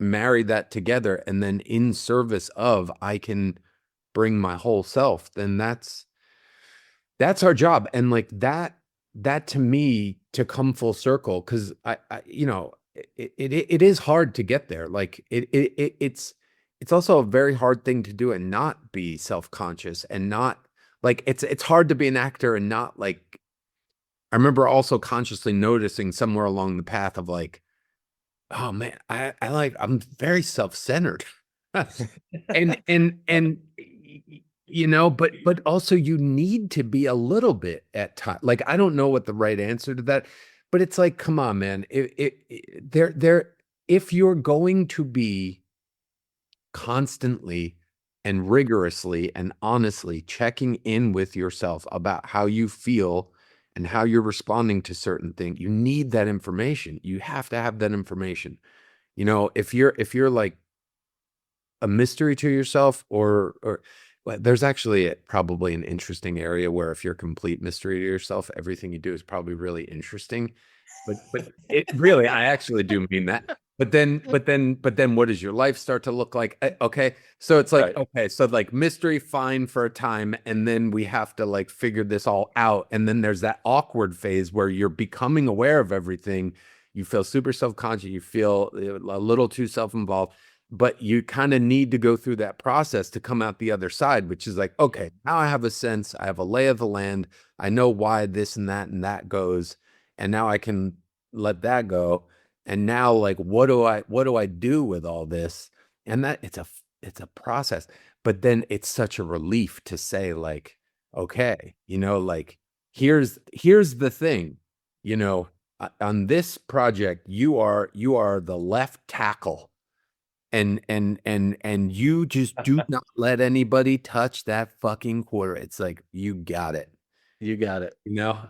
Speaker 3: marry that together, and then in service of, I can bring my whole self, then that's our job. And, like, that to me, to come full circle, because I it is hard to get there. Like, it's also a very hard thing to do and not be self-conscious, and not, like, it's hard to be an actor and not, like, I remember also consciously noticing somewhere along the path of, like, oh man, I'm very self-centered. and but also, you need to be a little bit at time. Like, I don't know what the right answer to that, but it's like, come on, man. If you're going to be constantly and rigorously and honestly checking in with yourself about how you feel and how you're responding to certain things, you need that information. You have to have that information. If you're like a mystery to yourself, or well, there's actually probably an interesting area where, if you're a complete mystery to yourself, everything you do is probably really interesting. But it really, I actually do mean that. But then what does your life start to look like? Okay. So it's like, okay, so, like, mystery, fine for a time. And then we have to, like, figure this all out. And then there's that awkward phase where you're becoming aware of everything. you feel super self-conscious, you feel a little too self-involved, but you kind of need to go through that process to come out the other side, which is like, okay, now I have a sense, I have a lay of the land, I know why this and that goes, and now I can let that go. And now, like, what do I do with all this? And that it's a process, but then it's such a relief to say, like, okay, like, here's the thing, on this project, you are the left tackle, and you just do not let anybody touch that fucking quarter. It's like, you got it.
Speaker 1: Yeah,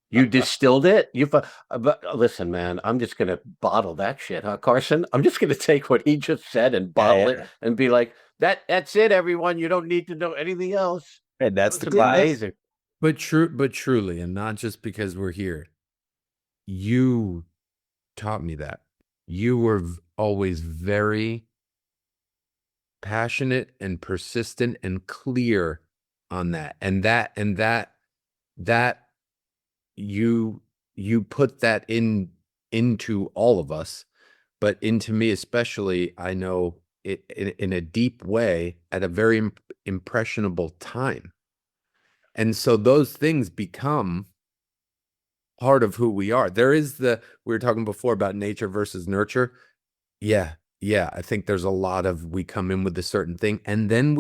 Speaker 1: you distilled it. But listen, man, I'm just gonna bottle that shit, huh, Carson? I'm just gonna take what he just said and bottle it and be like, that's it, everyone. You don't need to know anything else.
Speaker 2: Hey, that's the class.
Speaker 1: Amazing.
Speaker 3: But truly, and not just because we're here, you taught me that. You were always very passionate and persistent and clear on that. And that you put that into all of us, but into me especially, I know it in a deep way at a very impressionable time. And so those things become part of who we are. There is we were talking before about nature versus nurture. Yeah. I think there's a lot of, we come in with a certain thing, and then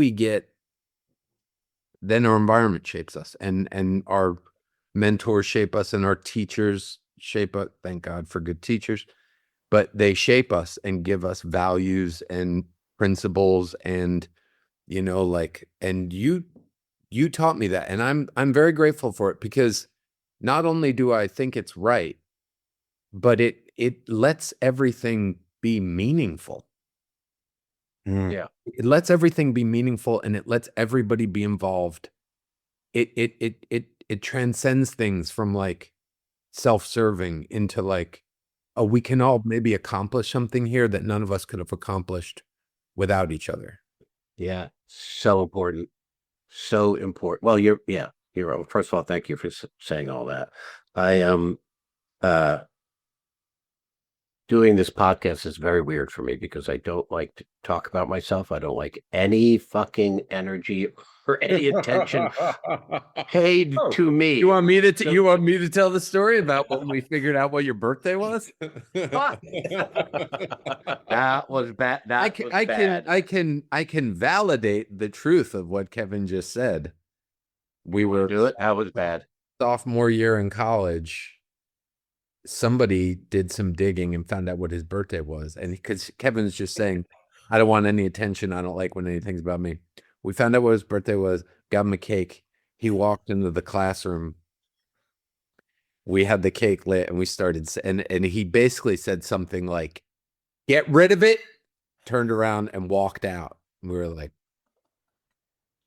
Speaker 3: then our environment shapes us, and our mentors shape us, and our teachers shape us. Thank God for good teachers, but they shape us and give us values and principles, and and you taught me that, and I'm very grateful for it, because not only do I think it's right, but it lets everything be meaningful.
Speaker 1: Yeah.
Speaker 3: It lets everything be meaningful, and it lets everybody be involved. It transcends things from, like, self-serving into, like, oh, we can all maybe accomplish something here that none of us could have accomplished without each other.
Speaker 1: Yeah. So important. So important. Well, hero. First of all, thank you for saying all that. I am doing this podcast is very weird for me, because I don't like to talk about myself. I don't like any fucking energy or any attention paid to me.
Speaker 3: You want me to tell the story about when we figured out what your birthday was?
Speaker 1: That was bad.
Speaker 3: I can validate the truth of what Kevin just said. We were
Speaker 1: Do it. That was bad.
Speaker 3: Sophomore year in college. Somebody did some digging and found out what his birthday was. And because Kevin's just saying, I don't want any attention, I don't like when anything's about me. We found out what his birthday was, got him a cake. He walked into the classroom. We had the cake lit, and we started, and he basically said something like, get rid of it, turned around and walked out. And we were like,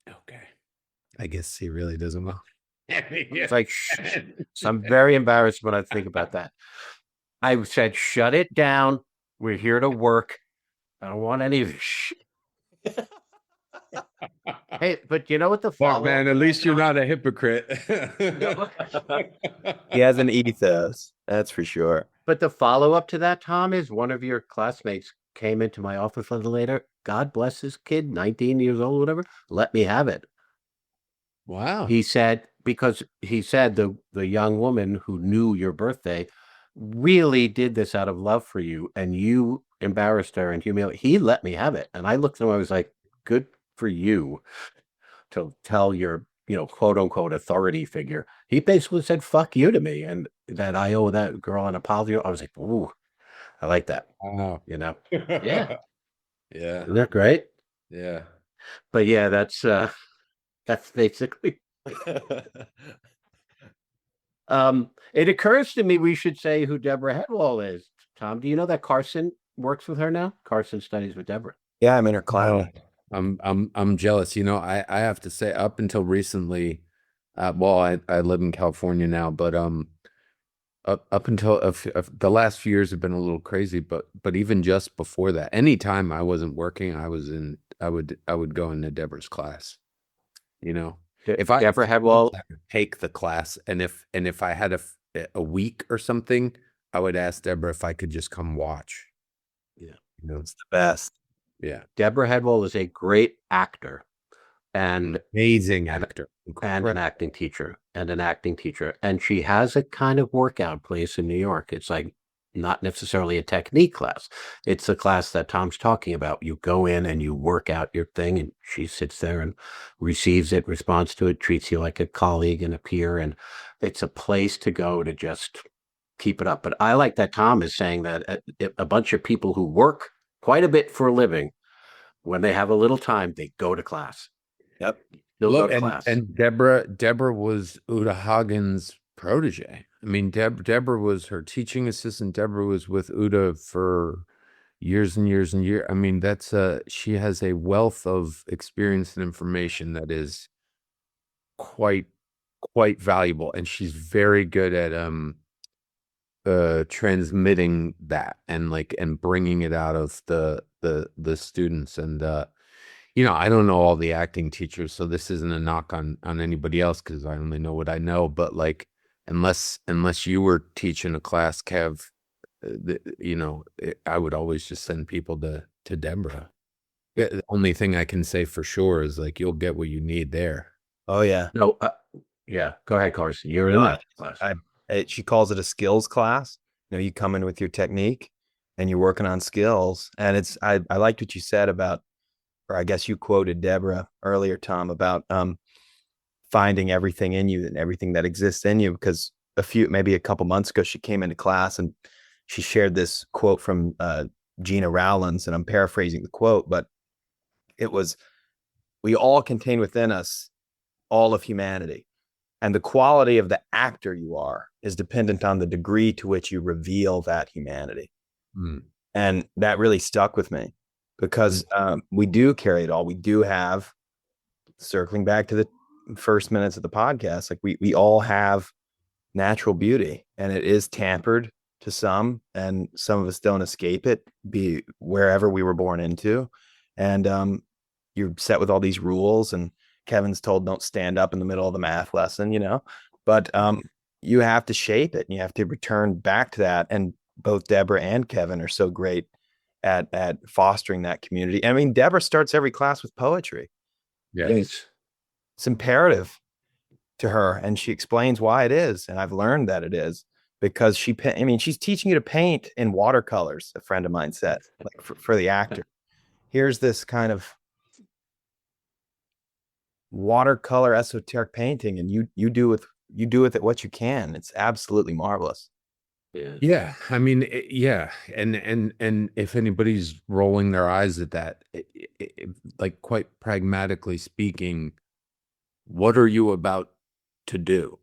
Speaker 3: okay, I guess he really doesn't know.
Speaker 1: It's like, I'm very embarrassed when I think about that. I said, shut it down. We're here to work. I don't want any of this shit. Hey, but you know what the
Speaker 3: Mark, man, at least you're not a hypocrite.
Speaker 2: He has an ethos, that's for sure.
Speaker 1: But the follow-up to that, Tom, is one of your classmates came into my office a little later. God bless his kid, 19 years old, whatever. Let me have it.
Speaker 3: Wow.
Speaker 1: He said, because he said the young woman who knew your birthday really did this out of love for you, and you embarrassed her and humiliated. He let me have it. And I looked at him, I was like, good for you to tell your, quote unquote authority figure. He basically said, fuck you to me, and that I owe that girl an apology. I was like, ooh, I like that.
Speaker 3: Wow.
Speaker 1: Yeah.
Speaker 3: Yeah.
Speaker 1: Isn't that great?
Speaker 3: Yeah.
Speaker 1: But yeah, that's basically. It occurs to me we should say who Deborah Headwall is. Tom, do you know that Carson works with her now? Carson studies with Deborah.
Speaker 2: Yeah, I'm in her class.
Speaker 3: I'm jealous. I have to say, up until recently, I live in California now, but up until the last few years have been a little crazy, but even just before that, anytime I wasn't working, I would go into Deborah's class. If
Speaker 1: Deborah Headwall
Speaker 3: take the class, and if I had a week or something I would ask Deborah if I could just come watch.
Speaker 1: Yeah.
Speaker 3: You know,
Speaker 2: It's the best.
Speaker 3: yeah.
Speaker 1: Deborah Headwell is a great actor and
Speaker 3: Amazing actor.
Speaker 1: and an acting teacher. And she has a kind of workout place in New York. It's like not necessarily a technique class. It's a class that Tom's talking about. You go in and you work out your thing, and she sits there and receives it, responds to it, treats you like a colleague and a peer. And it's a place to go to just keep it up. But I like that Tom is saying that a bunch of people who work quite a bit for a living, when they have a little time, they go to class.
Speaker 2: Yep.
Speaker 1: They'll go
Speaker 3: Look,
Speaker 1: to class.
Speaker 3: and Deborah was Uta Hagen's protege. I mean, Deborah was her teaching assistant. Deborah was with Uta for years and years and years. I mean, that's she has a wealth of experience and information that is quite valuable, and she's very good at transmitting that and bringing it out of the students. And you know, I don't know all the acting teachers, so this isn't a knock on anybody else, because I only know what I know. But like, unless you were teaching a class, Kev, you know, I would always just send people to Deborah. The only thing I can say for sure is like, you'll get what you need there.
Speaker 2: Oh yeah.
Speaker 1: No, yeah. Go ahead, Carson. You're in that class.
Speaker 2: She calls it a skills class. You know, you come in with your technique and you're working on skills. And it's, I liked what you said about, or I guess you quoted Deborah earlier, Tom, about finding everything in you and everything that exists in you. Because maybe a couple months ago, she came into class and she shared this quote from Gina Rowlands, and I'm paraphrasing the quote, but it was, we all contain within us all of humanity. And the quality of the actor you are is dependent on the degree to which you reveal that humanity.
Speaker 3: Mm.
Speaker 2: And that really stuck with me, because we do carry it all. We do have, circling back to the first minutes of the podcast, like we all have natural beauty, and it is tampered to some, and some of us don't escape it, be wherever we were born into. And you're set with all these rules, and Kevin's told don't stand up in the middle of the math lesson, you know, but you have to shape it and you have to return back to that. And both Deborah and Kevin are so great at fostering that community. I mean, Deborah starts every class with poetry.
Speaker 3: Yes.
Speaker 2: It's imperative to her, and she explains why it is. And I've learned that it is because she's teaching you to paint in watercolors. A friend of mine said, like for the actor, here's this kind of watercolor esoteric painting, and you do with it what you can. It's absolutely marvelous.
Speaker 3: Yeah, I mean, yeah, and if anybody's rolling their eyes at that, like, quite pragmatically speaking, what are you about to do?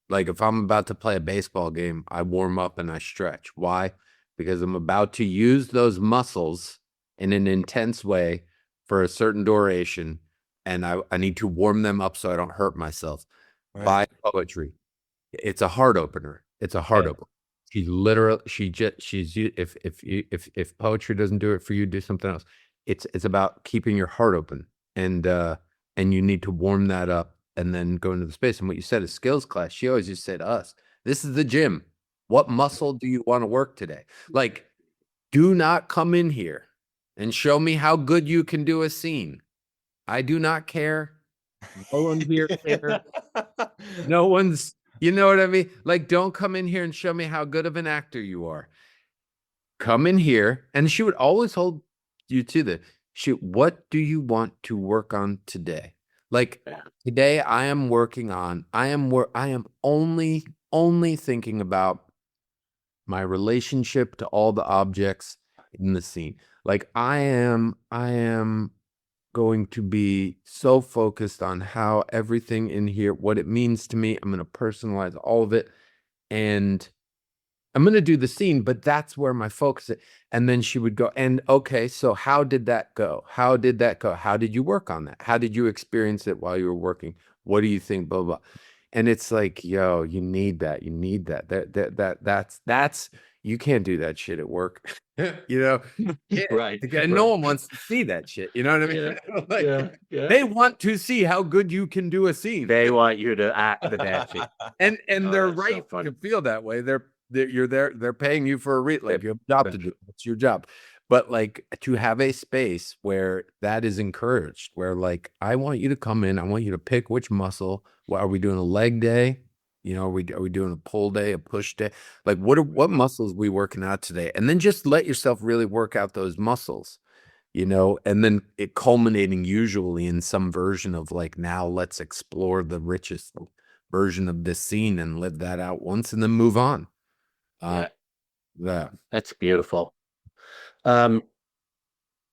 Speaker 3: Like, if I'm about to play a baseball game, I warm up and I stretch. Why? Because I'm about to use those muscles in an intense way for a certain duration, and I need to warm them up so I don't hurt myself.
Speaker 2: Right.
Speaker 3: By poetry. It's a heart opener. It's a heart opener. If poetry doesn't do it for you, do something else. It's about keeping your heart open, and you need to warm that up and then go into the space. And what you said is skills class. She always used to say to us, this is the gym. What muscle do you want to work today? Like, do not come in here and show me how good you can do a scene. I do not care. No one here cares. No one's, you know what I mean? Like, don't come in here and show me how good of an actor you are. Come in here, and she would always hold you to what do you want to work on today? Like, today I am working on, I am only thinking about my relationship to all the objects in the scene. Like, I am going to be so focused on how everything in here, what it means to me. I'm going to personalize all of it, and I'm going to do the scene, but that's where my focus is. And then she would go, and okay, so how did that go? How did that go? How did you work on that? How did you experience it while you were working? What do you think? Blah, blah. And it's like, yo, you need that. You need that. That's you can't do that shit at work. You know,
Speaker 1: Right.
Speaker 3: And no one wants to see that shit. You know what I mean? They want to see how good you can do a scene.
Speaker 1: They want you to act the dancing.
Speaker 3: And they're
Speaker 1: that's so
Speaker 3: right
Speaker 1: funny.
Speaker 3: to feel that way. They're you're there. They're paying you for like you have a job to do. It's your job. But like to have a space where that is encouraged, where like I want you to come in, I want you to pick which muscle. What are we doing, a leg day? You know, are we doing a pull day, a push day? Like what muscles we working out today? And then just let yourself really work out those muscles, you know, and then it culminating usually in some version of like, now let's explore the richest version of this scene and live that out once and then move on.
Speaker 1: That's beautiful.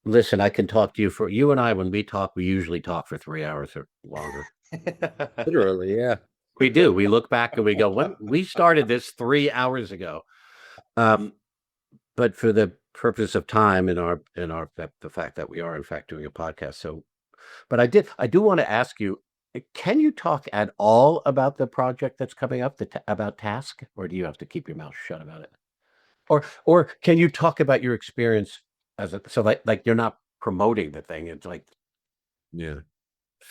Speaker 1: Listen, I can talk to you for you and I, when we talk, we usually talk for 3 hours or longer.
Speaker 3: Literally, yeah.
Speaker 1: We do. We look back and we go, when we started this 3 hours ago. But for the purpose of time and the fact that we are in fact doing a podcast. So, but I do want to ask you, can you talk at all about the project that's coming up, about Task, or do you have to keep your mouth shut about it? Or can you talk about your experience like you're not promoting the thing? It's like,
Speaker 3: yeah,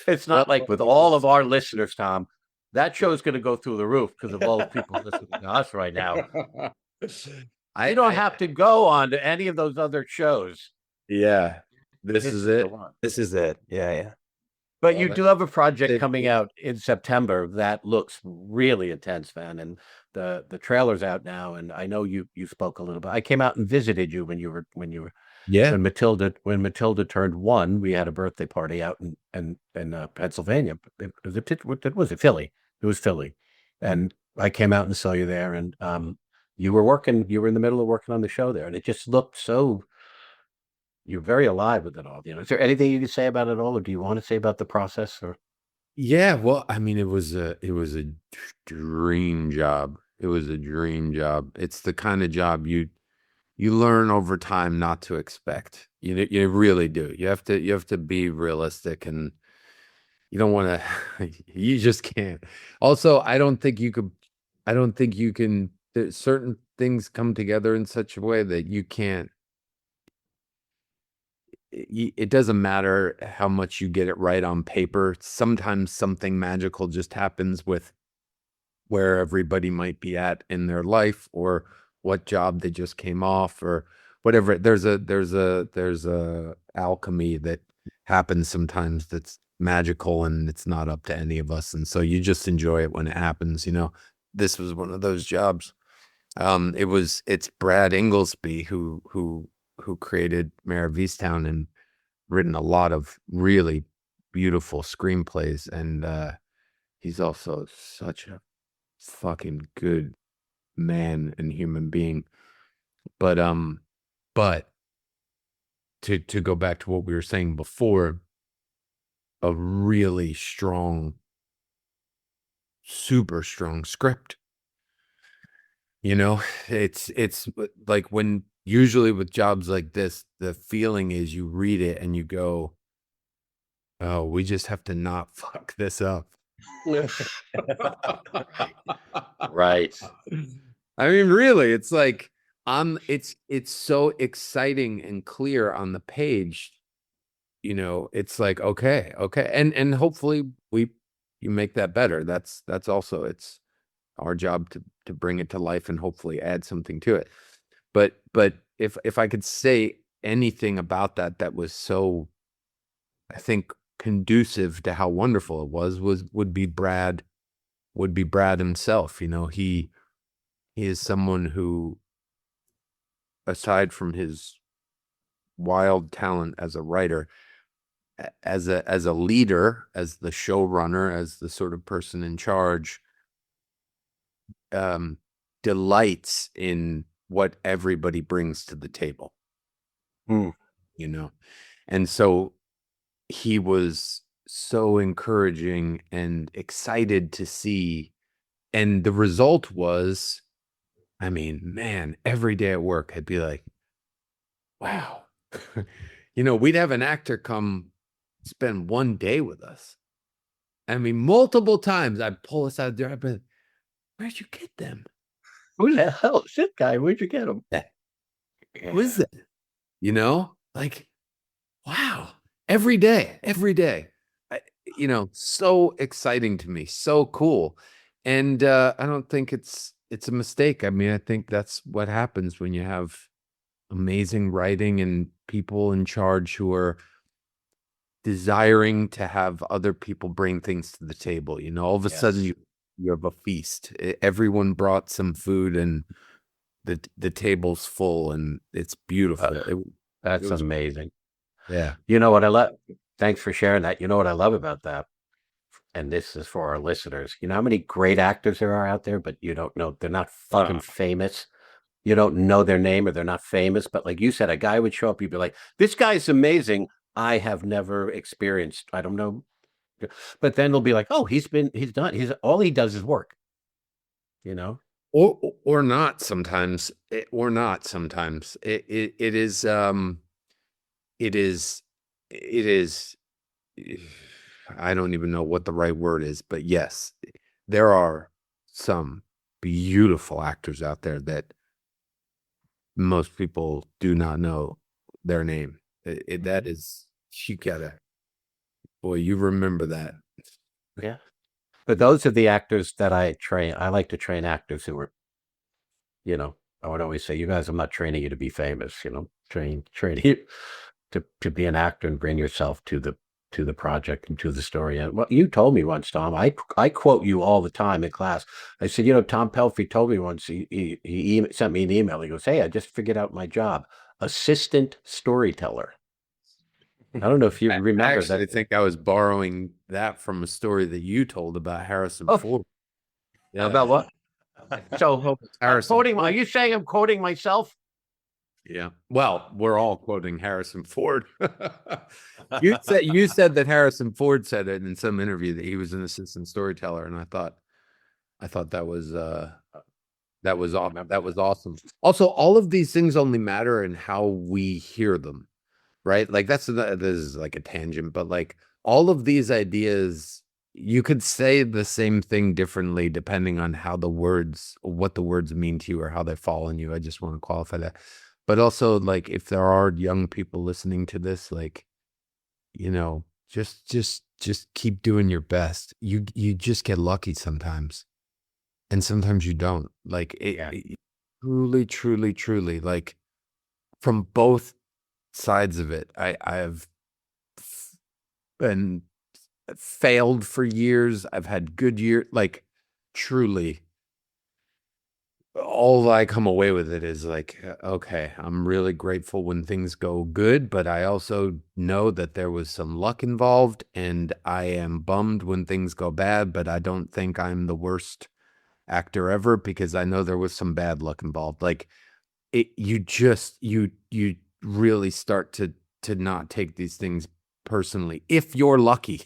Speaker 1: it's not like with all of our listeners, Tom, that show's going to go through the roof because of all the people listening to us right now. You don't have to go on to any of those other shows.
Speaker 3: Yeah, this is it.
Speaker 2: This is it. Yeah.
Speaker 1: But you do have a project coming out in September that looks really intense, man. And the trailer's out now. And I know you spoke a little bit. I came out and visited you when when Matilda turned 1. We had a birthday party out in Pennsylvania. Was it Philly? It was Philly, and I came out and saw you there. And you were in the middle of working on the show there, and it just looked so. You're very alive with it all. You know, is there anything you can say about it all, or do you want to say about the process? Or
Speaker 3: yeah, well, I mean, it was a dream job. It was a dream job. It's the kind of job you learn over time not to expect. You really do. You have to be realistic, and you don't want to. You just can't. Also, I don't think you can. Certain things come together in such a way that you can't. It doesn't matter how much you get it right on paper. Sometimes something magical just happens with where everybody might be at in their life, or what job they just came off, or whatever. There's a alchemy that happens sometimes that's magical, and it's not up to any of us. And so you just enjoy it when it happens. You know, this was one of those jobs. It's Brad Inglesby who created Mare of Easttown and written a lot of really beautiful screenplays. And he's also such a fucking good man and human being. But to go back to what we were saying before, a really strong, super strong script. You know, it's like when usually with jobs like this, the feeling is you read it and you go, oh, we just have to not fuck this up.
Speaker 1: right.
Speaker 3: I mean, really, it's like it's so exciting and clear on the page. You know, it's like, okay. And hopefully you make that better. That's also, it's our job to bring it to life and hopefully add something to it. But if I could say anything about that was so, I think, conducive to how wonderful it would be Brad himself. You know, he is someone who, aside from his wild talent as a writer, as a leader, as the showrunner, as the sort of person in charge, delights in what everybody brings to the table. You know, and so he was so encouraging and excited to see, and the result was, I mean, man, every day at work I'd be like, wow. You know, we'd have an actor come spend one day with us. I mean, multiple times I'd pull us out there. I'd be like, where'd you get them?
Speaker 1: Who the hell is this guy? Where'd you get him?
Speaker 3: Who is that? You know, like, wow, every day, you know, so exciting to me, so cool. And I don't think it's it's a mistake. I mean, I think that's what happens when you have amazing writing and people in charge who are desiring to have other people bring things to the table. You know, all of a sudden you have a feast. Everyone brought some food and the table's full and it's beautiful.
Speaker 4: That's
Speaker 3: it was-
Speaker 4: amazing.
Speaker 3: Yeah.
Speaker 4: You know what I love? Thanks for sharing that. You know what I love about that? And this is for our listeners. You know how many great actors there are out there, but you don't know, they're not fucking famous. You don't know their name or they're not famous. But like you said, a guy would show up, you'd be like, this guy's amazing. I have never experienced, I don't know. But then they'll be like, oh, he's done. All he does is work, you know?
Speaker 3: Or not sometimes. It is I don't even know what the right word is, but yes, there are some beautiful actors out there that most people do not know their name. That is, you gotta, boy, you remember that.
Speaker 4: Yeah. But those are the actors that I train. I like to train actors who are, you know, I would always say, you guys, I'm not training you to be famous, you know, training you to be an actor and bring yourself to the project and to the story. And what you told me once, Tom, I quote you all the time in class. I said, you know, Tom Pelphrey told me once, he sent me an email. He goes, hey, I just figured out my job, assistant storyteller. I don't know if you remember that.
Speaker 3: I think I was borrowing that from a story that you told about Harrison Ford.
Speaker 4: Yeah. About what? So quoting, are you saying I'm quoting myself?
Speaker 3: Yeah. Well, we're all quoting Harrison Ford. You said that Harrison Ford said it in some interview that he was an assistant storyteller, and I thought that was awesome. That was awesome. Also, all of these things only matter in how we hear them, right? Like this is like a tangent, but like all of these ideas, you could say the same thing differently depending on how what the words mean to you or how they fall on you. I just want to qualify that. But also, like, if there are young people listening to this, like, you know, just keep doing your best. You just get lucky sometimes, and sometimes you don't. Like, truly, like, from both sides of it, I've been failed for years. I've had good years. Like, truly. All I come away with it is like, okay, I'm really grateful when things go good, but I also know that there was some luck involved, and I am bummed when things go bad, but I don't think I'm the worst actor ever because I know there was some bad luck involved. Like you really start to not take these things personally if you're lucky.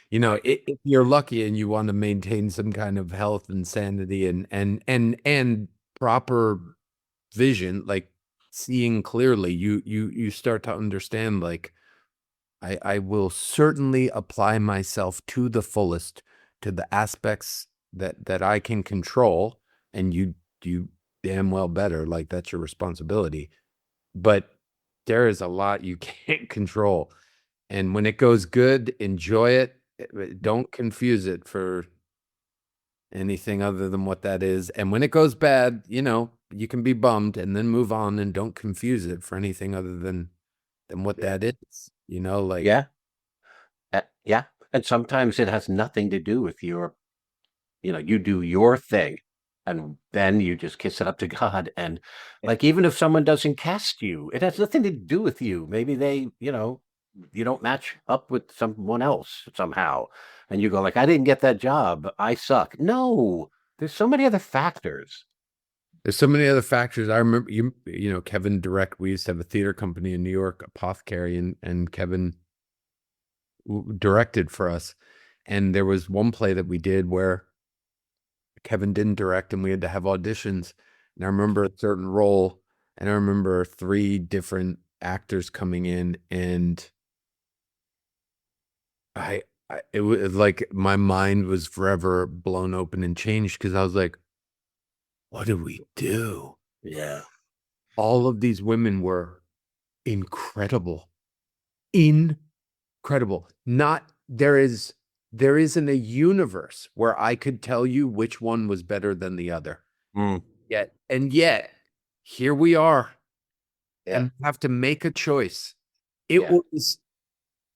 Speaker 3: You know, if you're lucky and you want to maintain some kind of health and sanity and proper vision, like seeing clearly, you start to understand, like, I will certainly apply myself to the fullest to the aspects that I can control, and you damn well better, like, that's your responsibility. But there is a lot you can't control. And when it goes good, enjoy it. Don't confuse it for anything other than what that is. And when it goes bad, you know, you can be bummed and then move on, and don't confuse it for anything other than what that is. You know, like,
Speaker 4: Yeah. Yeah. And sometimes it has nothing to do with you do your thing and then you just kiss it up to God. And like, even if someone doesn't cast you, it has nothing to do with you. Maybe they, you don't match up with someone else somehow. And you go like, I didn't get that job. I suck. No, there's so many other factors.
Speaker 3: There's so many other factors. I remember you know, Kevin Direct, we used to have a theater company in New York, Apothecary, and Kevin directed for us. And there was one play that we did where Kevin didn't direct and we had to have auditions. And I remember a certain role, and I remember 3 different actors coming in, and it was like my mind was forever blown open and changed, because I was like, what did we do?
Speaker 4: Yeah.
Speaker 3: All of these women were incredible. Incredible. There isn't a universe where I could tell you which one was better than the other.
Speaker 2: Mm.
Speaker 3: Yet here we are,
Speaker 4: Yeah.
Speaker 3: and have to make a choice.
Speaker 4: Yeah.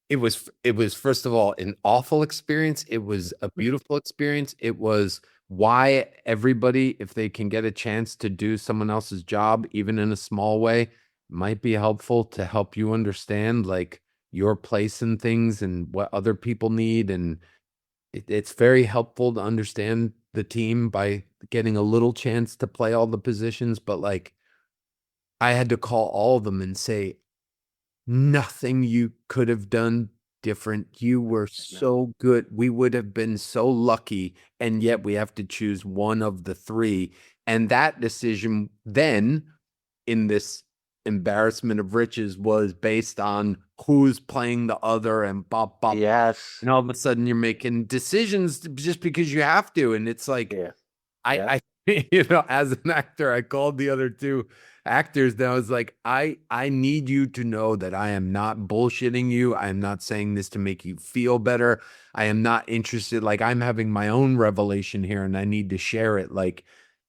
Speaker 3: It was first of all an awful experience. It was a beautiful experience. It was why everybody, if they can get a chance to do someone else's job, even in a small way, might be helpful to help you understand like your place in things and what other people need. And it's very helpful to understand the team by getting a little chance to play all the positions. But like, I had to call all of them and say, nothing you could have done different. You were so good. We would have been so lucky. And yet we have to choose one of the three. And that decision then, in this embarrassment of riches, was based on who's playing the other and bop, bop.
Speaker 4: Yes.
Speaker 3: And all of a sudden you're making decisions just because you have to. And it's like,
Speaker 4: Yeah.
Speaker 3: I you know, as an actor, I called the other two actors and I was like, I need you to know that I am not bullshitting you. I am not saying this to make you feel better. I am not interested. Like, I'm having my own revelation here and I need to share it. Like,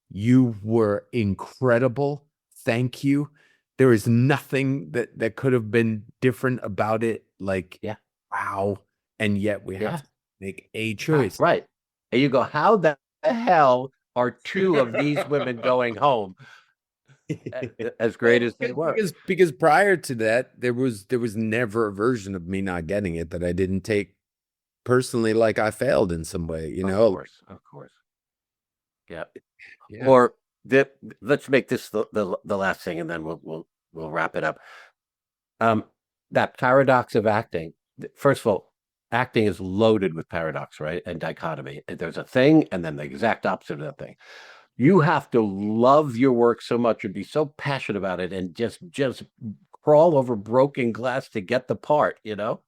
Speaker 3: you were incredible. Thank you. There is nothing that could have been different about it. Like,
Speaker 4: Yeah.
Speaker 3: wow. And yet we have to make a choice.
Speaker 4: Right. And you go, how the hell are two of these women going home as great as they were?
Speaker 3: Because prior to that, there was never a version of me not getting it that I didn't take personally, like I failed in some way, you know.
Speaker 4: Of course. Yeah.
Speaker 3: Yeah.
Speaker 4: Or let's make this the last thing, and then we'll wrap it up. That paradox of acting. First of all, acting is loaded with paradox, right? And dichotomy. There's a thing, and then the exact opposite of that thing. You have to love your work so much and be so passionate about it, and just crawl over broken glass to get the part, you know.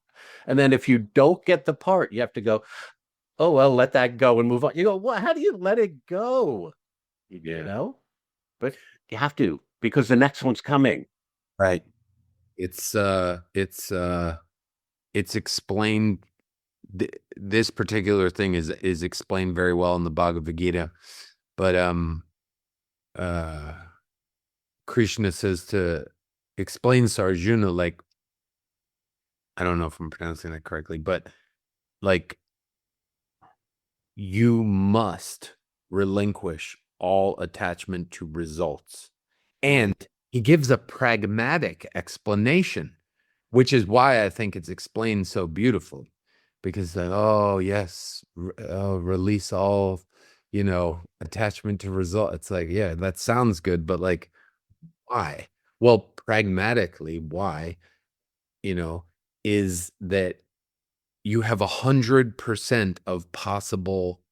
Speaker 4: And then if you don't get the part, you have to go, oh well, let that go and move on. You go, well, how do you let it go? You know, but you have to, because the next one's coming.
Speaker 3: Right. It's explained. This particular thing is explained very well in the Bhagavad Gita, but Krishna says to explain to Arjuna, like, I don't know if I'm pronouncing that correctly, but like, you must relinquish all attachment to results. And he gives a pragmatic explanation, which is why I think it's explained so beautifully. Because oh yes, release all, you know, attachment to result. It's like, yeah, that sounds good, but like, why? Well, pragmatically, why, you know, is that you have 100% of possible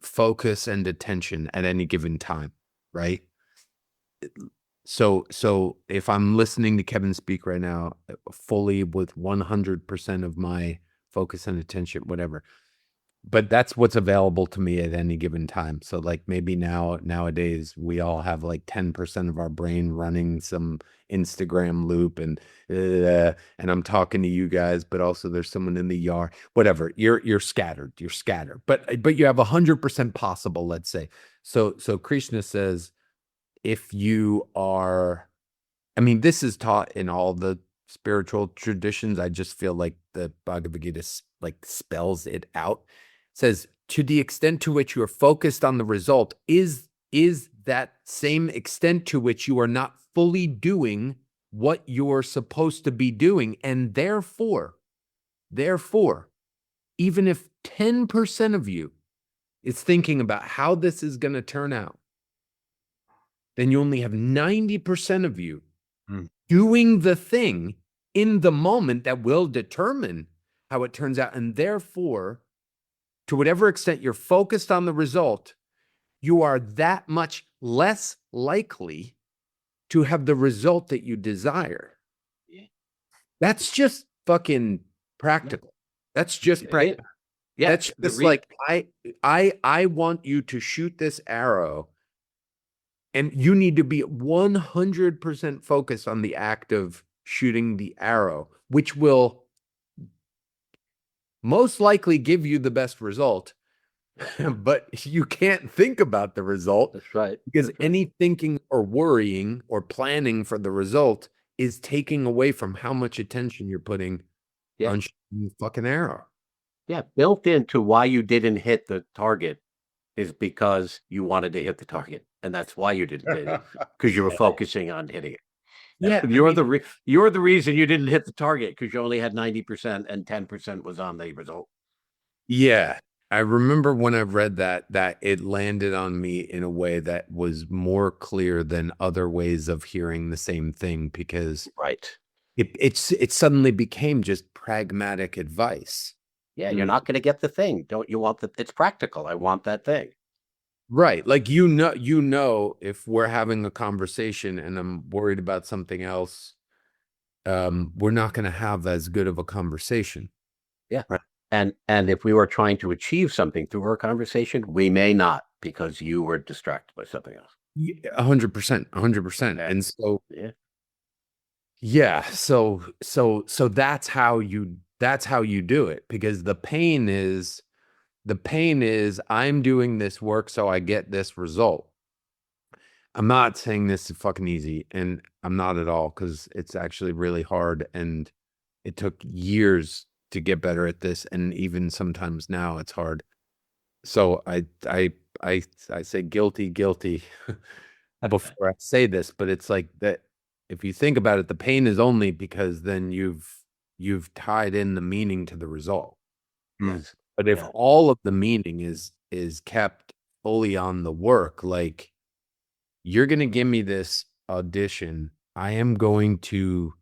Speaker 3: focus and attention at any given time, right? So if I'm listening to Kevin speak right now fully with 100% of my focus and attention, whatever, but that's what's available to me at any given time. So like, maybe nowadays we all have like 10% of our brain running some Instagram loop, and I'm talking to you guys, but also there's someone in the yard, whatever. You're scattered, but you have 100% possible, let's say. So Krishna says, if you are, I mean, this is taught in all the spiritual traditions. I just feel like the Bhagavad Gita like spells it out. It says, to the extent to which you are focused on the result is that same extent to which you are not fully doing what you're supposed to be doing. And therefore, even if 10% of you is thinking about how this is going to turn out, then you only have 90% of you doing the thing in the moment that will determine how it turns out. And therefore, to whatever extent you're focused on the result, you are that much less likely to have the result that you desire. That's just fucking practical. That's just practical.
Speaker 4: Yeah,
Speaker 3: that's just like, I want you to shoot this arrow, and you need to be 100% focused on the act of shooting the arrow, which will most likely give you the best result. but you can't think about the result
Speaker 4: That's right.
Speaker 3: because any thinking or worrying or planning for the result is taking away from how much attention you're putting
Speaker 4: Yeah.
Speaker 3: on shooting the fucking arrow.
Speaker 4: Yeah. Built into why you didn't hit the target is because you wanted to hit the target. And that's why you didn't hit it, because you were focusing on hitting it.
Speaker 3: Yeah,
Speaker 4: You're the reason you didn't hit the target, because you only had 90% and 10% was on the result.
Speaker 3: yeah. I remember when I read that it landed on me in a way that was more clear than other ways of hearing the same thing, because
Speaker 4: Right.
Speaker 3: it suddenly became just pragmatic advice.
Speaker 4: Yeah. You're not going to get the thing. Don't you want it's practical. I want that thing.
Speaker 3: Right. Like, you know, if we're having a conversation and I'm worried about something else, we're not going to have as good of a conversation.
Speaker 4: Yeah. Right. And if we were trying to achieve something through our conversation, we may not, because you were distracted by something else.
Speaker 3: 100%, 100%. And so,
Speaker 4: Yeah.
Speaker 3: yeah. So that's how you do it, because the pain is I'm doing this work so I get this result. I'm not saying this is fucking easy, and I'm not at all, because it's actually really hard, and it took years to get better at this, and even sometimes now it's hard. So I say guilty before I say this, but it's like that. If you think about it, the pain is only because then you've tied in the meaning to the result.
Speaker 4: Yes.
Speaker 3: But if all of the meaning is kept fully on the work, like, you're going to give me this audition, I am going to,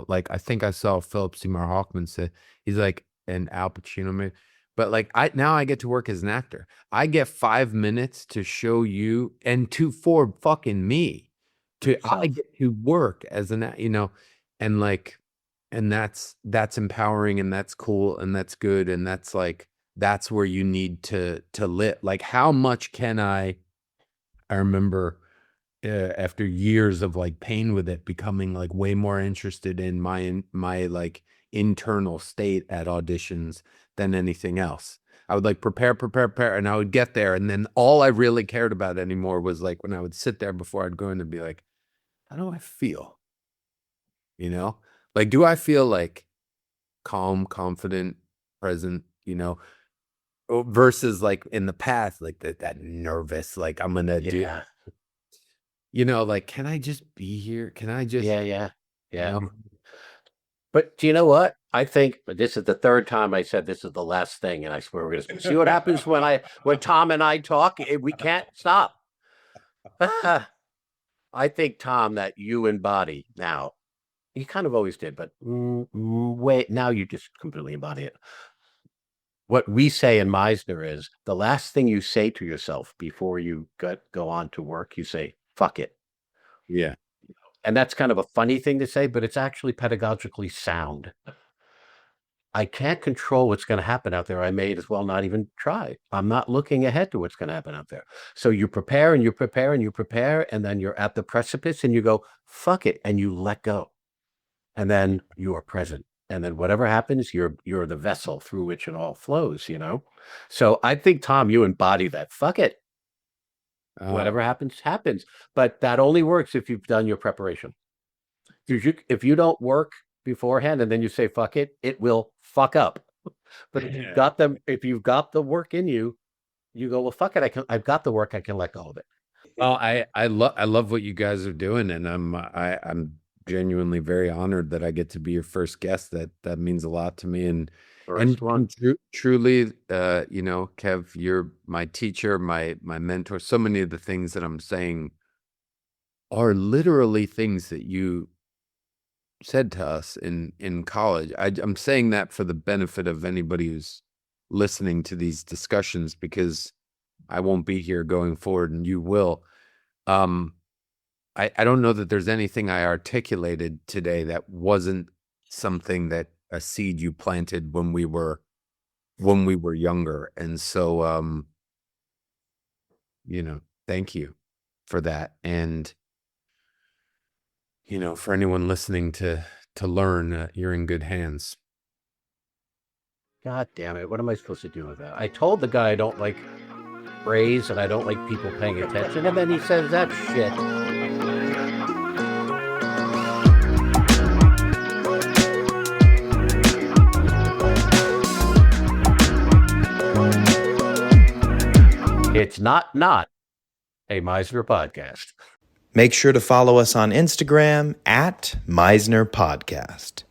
Speaker 3: like, I think I saw Philip Seymour Hoffman say, he's like, and Al Pacino maybe, but like, now I get to work as an actor. I get 5 minutes to show you, and for fucking me I get to work as an, and like, and that's empowering, and that's cool, and that's good, and that's like, that's where you need to live. Like, how much can I remember after years of like pain with it, becoming like way more interested in my like internal state at auditions than anything else. I would like prepare, and I would get there, and then all I really cared about anymore was like when I would sit there before I'd go in and be like, how do I feel? Like, do I feel like calm, confident, present, versus like in the past, like that nervous, like, I'm gonna do, like, can I just be here? Can I just,
Speaker 4: Yeah. But do you know what? I think this is the third time I said this is the last thing, and I swear we're going to see what happens when Tom and I talk. We can't stop. I think, Tom, that you embody now. You kind of always did, but wait, now you just completely embody it. What we say in Meisner is the last thing you say to yourself before you go on to work, you say, fuck it.
Speaker 3: yeah.
Speaker 4: And that's kind of a funny thing to say, but it's actually pedagogically sound. I can't control what's going to happen out there. I may as well not even try. I'm not looking ahead to what's going to happen out there. So you prepare and you prepare and you prepare, and then you're at the precipice and you go, fuck it, and you let go. And then you are present. And then whatever happens, you're the vessel through which it all flows, So I think, Tom, you embody that. Fuck it. Whatever happens, happens. But that only works if you've done your preparation. If you don't work beforehand and then you say fuck it, it will fuck up. But if you've got the work in you, you go, well, fuck it. I've got the work. I can let go of it.
Speaker 3: Well, I love what you guys are doing, and I'm genuinely very honored that I get to be your first guest. That means a lot to me, and truly, Kev, you're my teacher, my mentor. So many of the things that I'm saying are literally things that you said to us in college. I'm saying that for the benefit of anybody who's listening to these discussions, because I won't be here going forward, and you will. I don't know that there's anything I articulated today that wasn't something, a seed you planted when we were younger. And so, thank you for that. And, for anyone listening to learn, you're in good hands.
Speaker 4: God damn it. What am I supposed to do with that? I told the guy I don't like praise and I don't like people paying attention. And then he says that shit. It's not a Meisner podcast.
Speaker 2: Make sure to follow us on Instagram at Meisner Podcast.